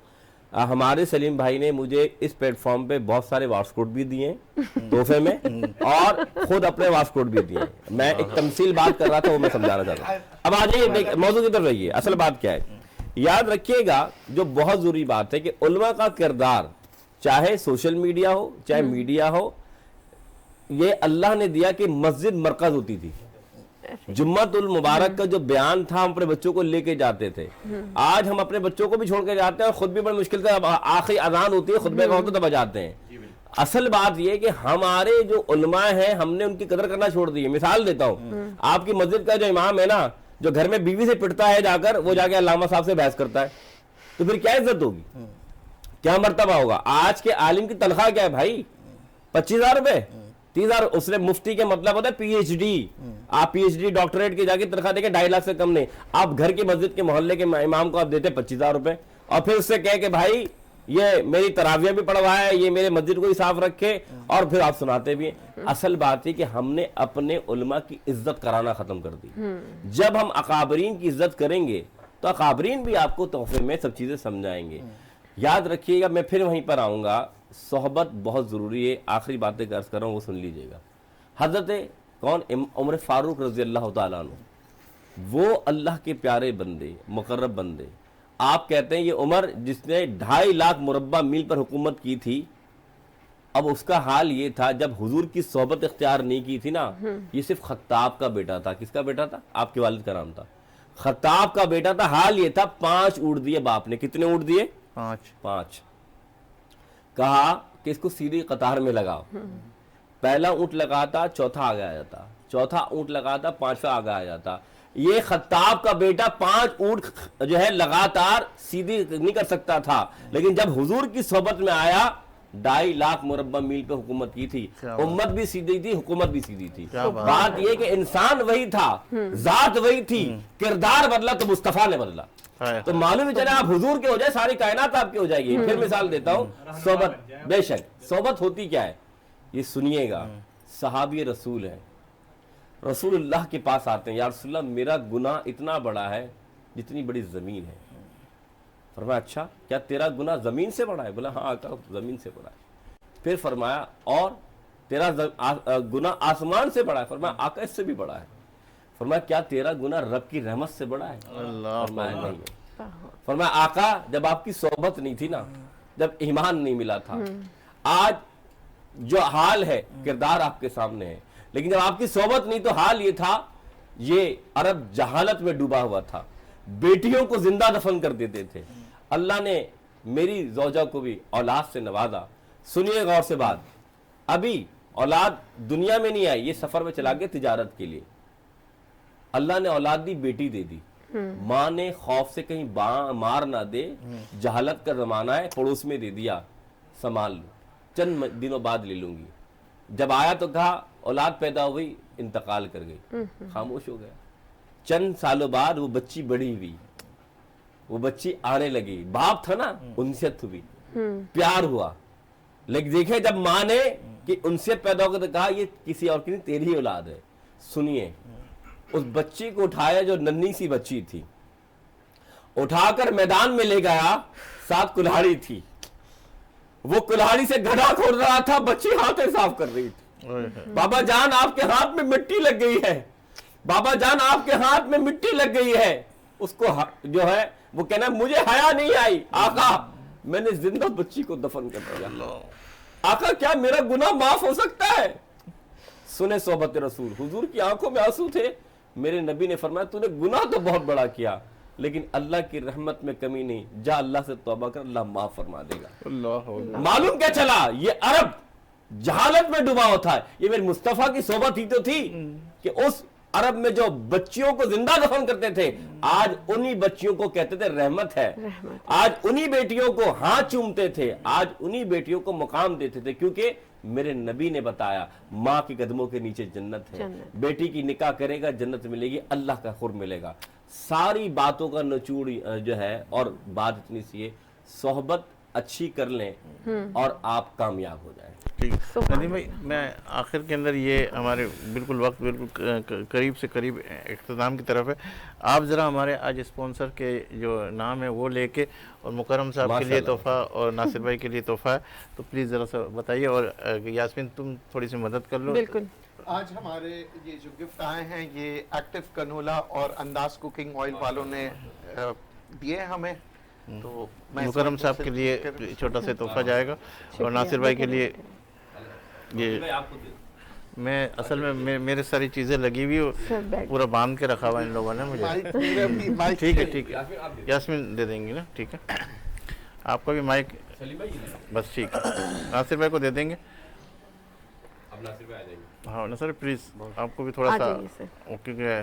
ہمارے سلیم بھائی نے مجھے اس پلیٹ فارم پہ بہت سارے واسکوٹ بھی دیے ہیں تحفے میں, اور خود اپنے واسکوٹ بھی دیے ہیں. میں ایک تمثیل بات کر رہا تھا, وہ میں سمجھانا چاہتا ہوں. اب آ جائیے موضوع کی طرف رہیے. اصل بات کیا ہے, یاد رکھیے گا جو بہت ضروری بات ہے کہ علماء کا کردار, چاہے سوشل میڈیا ہو چاہے میڈیا ہو, یہ اللہ نے دیا کہ مسجد مرکز ہوتی تھی. جمعۃ المبارک کا جو بیان تھا ہم اپنے بچوں کو لے کے جاتے تھے. آج ہم اپنے بچوں کو بھی چھوڑ کے جاتے ہیں اور خود بھی بڑی مشکل سے آخری اذان ہوتی ہے خطبے کا ہوتا تب جاتے ہیں. اصل بات یہ کہ ہمارے جو علماء ہیں ہم نے ان کی قدر کرنا چھوڑ دی ہے. مثال دیتا ہوں, آپ کی مسجد کا جو امام ہے نا, جو گھر میں بیوی سے پٹتا ہے جا کر وہ جا کے علامہ صاحب سے بحث کرتا ہے، تو پھر کیا عزت ہوگی، کیا مرتبہ ہوگا؟ آج کے عالم کی تنخواہ کیا ہے بھائی؟ 25,000 روپے، 30,000. اس نے مفتی کے مطلب ہوتا ہے پی ایچ ڈی. آپ پی ایچ ڈی ڈاکٹریٹ کی جا کے تنخواہ دے کے 2.5 لاکھ سے کم نہیں. آپ گھر کی مسجد کے محلے کے امام کو آپ دیتے 25,000 روپے، اور پھر اس سے کہے کہ بھائی یہ میری تراویح بھی پڑھوائے، یہ میرے مسجد کو بھی صاف رکھے، اور پھر آپ سناتے بھی ہیں. اصل بات ہے کہ ہم نے اپنے علماء کی عزت کرانا ختم کر دی. جب ہم اکابرین کی عزت کریں گے تو اکابرین بھی آپ کو تحفے میں سب چیزیں سمجھائیں گے. یاد رکھیے گا، میں پھر وہیں پر آؤں گا، صحبت بہت ضروری ہے. آخری باتیں عرض کر رہا ہوں وہ سن لیجئے گا. حضرت عمر فاروق رضی اللہ تعالیٰ عنہ، وہ اللہ کے پیارے بندے، مقرب بندے. آپ کہتے ہیں یہ عمر جس نے 2.5 لاکھ مربع میل پر حکومت کی تھی، اب اس کا حال یہ تھا جب حضور کی صحبت اختیار نہیں کی تھی نا، یہ صرف خطاب کا بیٹا تھا. کس کا بیٹا تھا؟ آپ کے والد کا نام تھا، خطاب کا بیٹا تھا. حال یہ تھا 5 اونٹ دیے باپ نے. کتنے اونٹ دیے؟ 5. کہا کہ اس کو سیدھی قطار میں لگاؤ. پہلا اونٹ لگاتا، چوتھا آگے آ جاتا، چوتھا اونٹ لگاتا، 5واں آگے آ جاتا. یہ خطاب کا بیٹا 5 اونٹ جو ہے لگاتار سیدھی نہیں کر سکتا تھا، لیکن جب حضور کی صحبت میں آیا 2.5 لاکھ مربع میل پہ حکومت کی تھی. امت بھی سیدھی تھی، حکومت بھی سیدھی تھی. بات یہ کہ انسان وہی تھا، ذات وہی تھی، کردار بدلا تو مصطفیٰ نے بدلا. تو معلوم ہی چلے آپ حضور کے ہو جائے ساری کائنات آپ کے ہو جائے گی. پھر مثال دیتا ہوں صحبت. بے شک صحبت ہوتی کیا ہے یہ سنیے گا. صحابی رسول ہیں، رسول اللہ کے پاس آتے ہیں، یا رسول اللہ میرا گناہ اتنا بڑا ہے جتنی بڑی زمین ہے. فرمایا اچھا کیا تیرا گناہ زمین سے بڑا ہے؟ بولا ہاں آقا زمین سے بڑا ہے. پھر فرمایا اور تیرا گناہ آسمان سے بڑا ہے؟ فرمایا آقا اس سے بھی بڑا ہے. فرمایا کیا تیرا گناہ رب کی رحمت سے بڑا ہے؟ فرمایا نہیں ہے. فرمایا آقا جب آپ کی صحبت نہیں تھی نا، جب ایمان نہیں ملا تھا، آج جو حال ہے کردار آپ کے سامنے ہے، لیکن جب آپ کی صحبت نہیں تو حال یہ تھا. یہ عرب جہالت میں ڈوبا ہوا تھا، بیٹیوں کو زندہ دفن کر دیتے تھے. اللہ نے میری زوجہ کو بھی اولاد سے نوازا. سنیے غور سے بات، ابھی اولاد دنیا میں نہیں آئی، یہ سفر میں چلا گیا تجارت کے لیے. اللہ نے اولاد دی، بیٹی دے دی. ماں نے خوف سے کہیں مار نہ دے، جہالت کا زمانہ ہے، پڑوس میں دے دیا، سنبھال لو، چند دنوں بعد لے لوں گی. جب آیا تو کہا اولاد پیدا ہوئی، انتقال کر گئی، خاموش ہو گیا. چند سالوں بعد وہ بچی بڑی ہوئی، وہ بچی آنے لگی، باپ تھا نا، انست ہوئی، پیار ہوا. لیکن دیکھیں جب ماں نے کہ انست پیدا ہو گیا تو کہا یہ کسی اور کی نہیں، تیری اولاد ہے. سنیے اس بچی کو اٹھایا جو ننھی سی بچی تھی، اٹھا کر میدان میں لے گیا. ساتھ کلہاڑی تھی، وہ کلہاڑی سے گڑھا کھود رہا تھا، بچی ہاتھیں صاف کر رہی تھی. بابا جان آپ کے ہاتھ میں مٹی لگ گئی ہے، بابا جان آپ کے ہاتھ میں مٹی لگ گئی ہے. اس کو جو ہے وہ کہنا مجھے حیا نہیں آئی، آقا میں نے زندہ بچی کو دفن کر دیا. آقا کیا میرا گناہ معاف ہو سکتا ہے؟ سنے صحبت رسول، حضور کی آنکھوں میں آنسو تھے. میرے نبی نے فرمایا تو نے گناہ تو بہت بڑا کیا، لیکن اللہ کی رحمت میں کمی نہیں، جا اللہ سے توبہ کر، اللہ معاف فرما دے گا. معلوم کیا چلا؟ یہ عرب جہالت میں ڈوبا ہوتا ہے. یہ میرے مصطفیٰ کی صحبت ہی تو تھی کہ اس عرب میں جو بچیوں کو زندہ دفن کرتے تھے، آج انہی بچیوں کو کہتے تھے رحمت ہے. آج انہی بیٹیوں کو ہاتھ چومتے تھے، آج انہی بیٹیوں کو مقام دیتے تھے، کیونکہ میرے نبی نے بتایا ماں کے قدموں کے نیچے جنت ہے. بیٹی کی نکاح کرے گا جنت ملے گی، اللہ کا خور ملے گا. ساری باتوں کا نچوڑ جو ہے، اور بات اتنی سی ہے، صحبت اچھی کر لیں اور آپ کامیاب ہو جائیں. ٹھیک ندیم بھائی، میں آخر کے اندر یہ ہمارے بالکل وقت بالکل قریب سے قریب اختتام کی طرف ہے. آپ ذرا ہمارے آج اسپانسر کے جو نام ہے وہ لے کے، اور مکرم صاحب کے لیے تحفہ اور ناصر بھائی کے لیے تحفہ ہے، تو پلیز ذرا سا بتائیے. اور یاسمین تم تھوڑی سی مدد کر لو. بالکل. آج ہمارے یہ جو گفٹ آئے ہیں یہ ایکٹیو کنولا اور انداز کوکنگ آئل والوں نے دیے ہمیں. تو مکرم صاحب کے لیے چھوٹا سا تحفہ جائے گا، اور ناصر بھائی کے لیے یہ میں اصل میں میرے ساری چیزیں لگی ہوئی، پورا باندھ کے رکھا ہوا ان لوگوں نے مجھے. ٹھیک ہے ٹھیک ہے، یاسمین دے دیں گی نا. ٹھیک ہے، آپ کا بھی مائک بس. ٹھیک ہے، ناصر بھائی کو دے دیں گے. ہاں ناصر پلیز آپ کو بھی تھوڑا سا، کیونکہ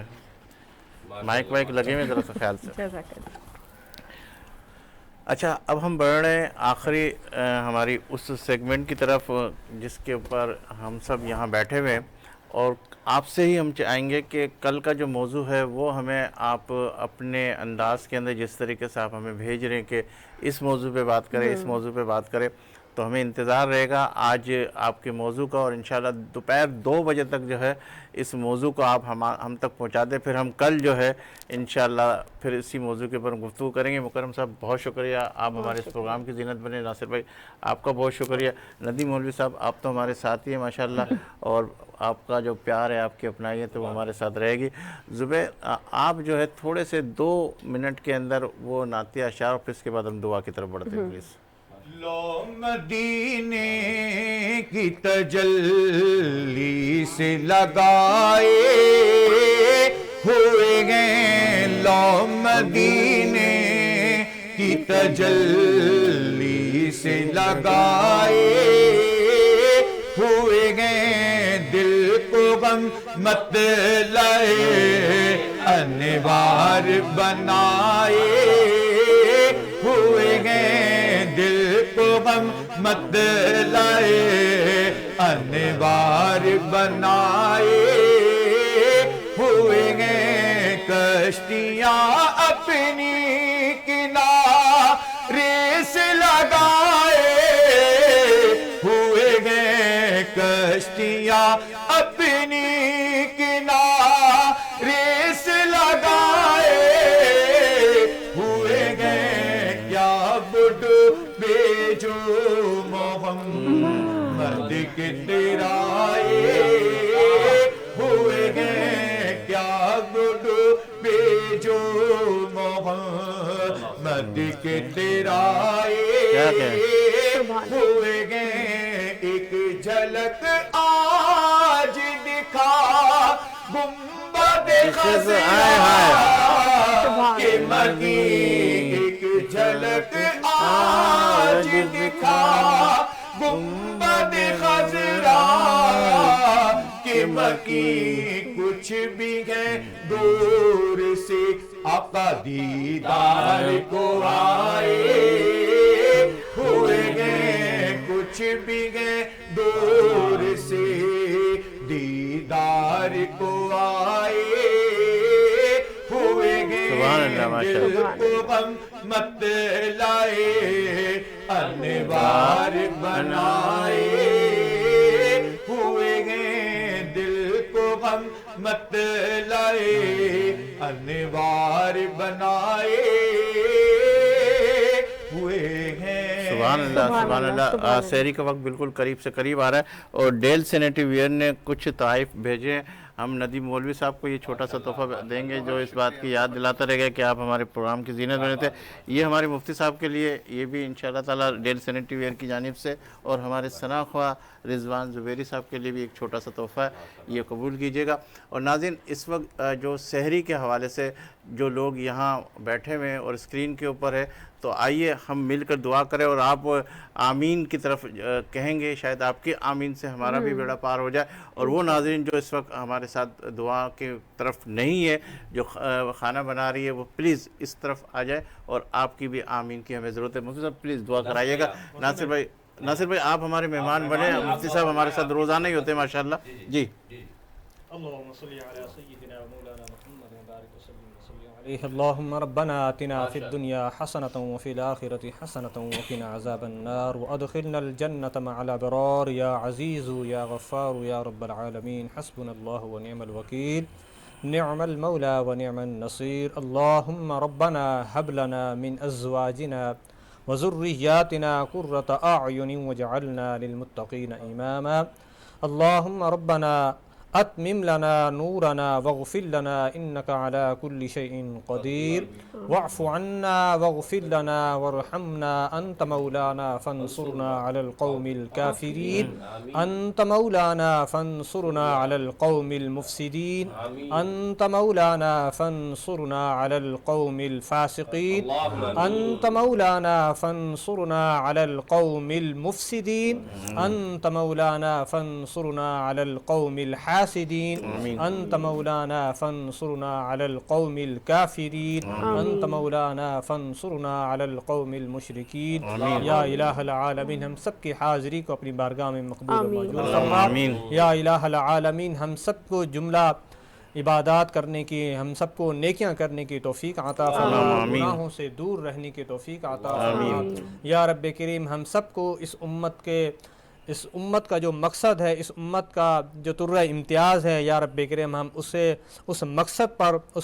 مائک وائک لگے ہوئے ذرا سا خیال سے. جزاک اللہ. اچھا اب ہم بڑھ رہے ہیں آخری ہماری اس سیگمنٹ کی طرف جس کے اوپر ہم سب یہاں بیٹھے ہوئے ہیں, اور آپ سے ہی ہم چاہیں گے کہ کل کا جو موضوع ہے وہ ہمیں آپ اپنے انداز کے اندر جس طریقے سے آپ ہمیں بھیج رہے ہیں کہ اس موضوع پہ بات کریں, اس موضوع پہ بات کریں, تو ہمیں انتظار رہے گا آج آپ کے موضوع کا, اور انشاءاللہ دوپہر 2 بجے تک جو ہے اس موضوع کو آپ ہم تک پہنچا دیں. پھر ہم کل جو ہے انشاءاللہ پھر اسی موضوع کے اوپر گفتگو کریں گے. مکرم صاحب بہت شکریہ, آپ ہمارے اس پروگرام کی زینت بنے. ناصر بھائی آپ کا بہت شکریہ. ندیم مولوی صاحب آپ تو ہمارے ساتھ ہی ہیں ماشاءاللہ, اور آپ کا جو پیار ہے, آپ کی اپنائی ہے, تو وہ ہمارے ساتھ رہے گی. زبیر آپ جو ہے تھوڑے سے 2 منٹ کے اندر وہ نعتیہ اشعار, اور پھر اس کے بعد ہم دعا کی طرف بڑھتے ہیں پلیز. لو مدینے کی تجلی سے لگائے ہوئے گئے, لو مدینے کی تجلی سے لگائے ہوئے گئے, دل کو غم مت لائے انوار بنائے ہوئے گئے, دل کو غم مت لائے انوار بنائے ہوئے گئے, کشتیاں اپنی کنارے سے لگائے ہوئے گئے, کشتیاں اپنی کنارے سے لگائے ہوئے گئے, کیا بڑو بے جو محمد کے تیرائے ہوئے گئے, کیا بڑو بے جو محمد کے تیرائے ہوئے گئے, ایک جھلک آج دکھا گنبد خضرا کے مکی, ایک جھلک آج دکھا گنبد خضرا کے مکی, کچھ بھی ہے دور سے آقا دیدار کو آئے ہوئے گئے, کچھ بھی ہے دور سے دیدار کو آئے ہوئے گئے, دل کو غم مت لائے انوار بنائے ہوئے گئے, دل کو غم مت لائے انوار بنائے ہوئے ہیں. سبحان اللہ سبحان اللہ. سحری کا وقت بالکل قریب سے قریب آ رہا ہے, اور ڈیل سینیٹری ویئر نے کچھ تحائف بھیجے ہیں. ہم ندیم مولوی صاحب کو یہ چھوٹا سا تحفہ دیں گے جو اس بات کی یاد دلاتا رہے گا کہ آپ ہمارے پروگرام کی زینت بنے تھے. یہ ہمارے مفتی صاحب کے لیے, یہ بھی انشاءاللہ تعالیٰ ڈیل سینیٹری ویئر کی جانب سے, اور ہمارے ثنا خواہ رضوان زبیری صاحب کے لیے بھی ایک چھوٹا سا تحفہ ہے, یہ قبول کیجیے گا. اور ناظرین اس وقت جو سحری کے حوالے سے جو لوگ یہاں بیٹھے ہوئے ہیں اور اسکرین کے اوپر ہے, تو آئیے ہم مل کر دعا کریں, اور آپ آمین کی طرف کہیں گے, شاید آپ کی آمین سے ہمارا بھی بیڑا پار ہو جائے. اور وہ ناظرین جو اس وقت ہمارے ساتھ دعا کی طرف نہیں ہے, جو کھانا بنا رہی ہے, وہ پلیز اس طرف آ جائے, اور آپ کی بھی آمین کی ہمیں ضرورت ہے. مفتی صاحب پلیز دعا کرائیے گا. ناصر بھائی آپ ہمارے مہمان بنے, مفتی صاحب ہمارے ساتھ روزانہ ہی ہوتے ہیں ماشاءاللہ. جی اللهم صل على سيدنا ومولانا محمد وبارك وسلم عليه. اللهم ربنا آتنا في الدنيا حسنة وفي الآخرة حسنة وقنا عذاب النار وأدخلنا الجنة مع الأبرار يا عزيز يا غفار يا رب العالمين. حسبنا الله ونعم الوكيل, نعم المولى ونعم النصير. اللهم ربنا هب لنا من أزواجنا وذرياتنا قرة أعين واجعلنا للمتقين إماما. اللهم ربنا اتمم لنا نورنا واغفر لنا انك على كل شيء قدير واعف عنا واغفر لنا وارحمنا انت مولانا فانصرنا على القوم الكافرين انت مولانا فانصرنا على القوم المفسدين انت مولانا فانصرنا على القوم الفاسقين انت مولانا فانصرنا على القوم المفسدين انت مولانا فانصرنا على القوم الحاسدين الحاسدين أنت مولانا فانصرنا على القوم الكافرين أنت مولانا فانصرنا على القوم المشركين یا الہ العالمین ہم سب کی حاضری کو اپنی بارگاہ میں مقبول و منظور فرما یا الہ العالمین ہم سب کو جملہ عبادات کرنے کی ہم سب کو نیکیاں کرنے کی توفیق عطا فرما گناہوں سے دور رہنے کی توفیق عطا فرما یا رب کریم ہم سب کو اس امت کا جو مقصد ہے اس امت کا جو طرہ امتیاز ہے یا رب کریم ہم اس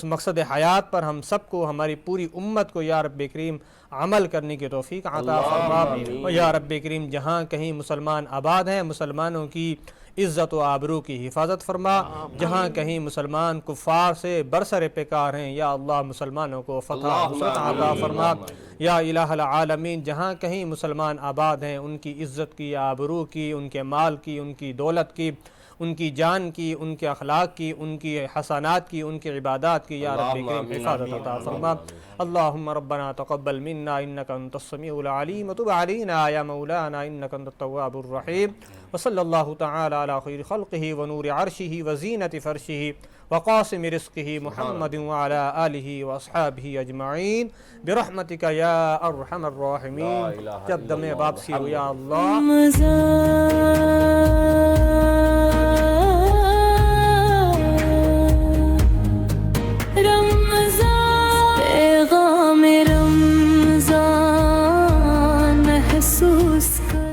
مقصد حیات پر ہم سب کو ہماری پوری امت کو یا رب کریم عمل کرنے کی توفیق عطا فرما یا رب کریم جہاں کہیں مسلمان آباد ہیں مسلمانوں کی عزت و آبرو کی حفاظت فرما جہاں کہیں مسلمان کفار سے برسر پیکار ہیں یا اللہ مسلمانوں کو فتح نصرت عطا فرما یا الہ العالمین جہاں کہیں مسلمان آباد ہیں ان کی عزت کی آبرو کی ان کے مال کی ان کی دولت کی ان کی جان کی ان کے اخلاق کی ان کی حسنات کی ان کی عبادات کی یا رب کریم حفاظت عطا فرما اللہم ربنا تقبل منا انکا انت السمیع العلیم وتب علینا یا مولانا انکا انت التواب الرحیم وصلی اللہ تعالی علی خیر خلقہ ونور عرشہ وزینت فرشہ وقاسم رزقہ محمد وعلی آلہ واصحابہ اجمعین برحمتک یا ارحم الراحمین جب دم واپسی ہو یا اللہ مزار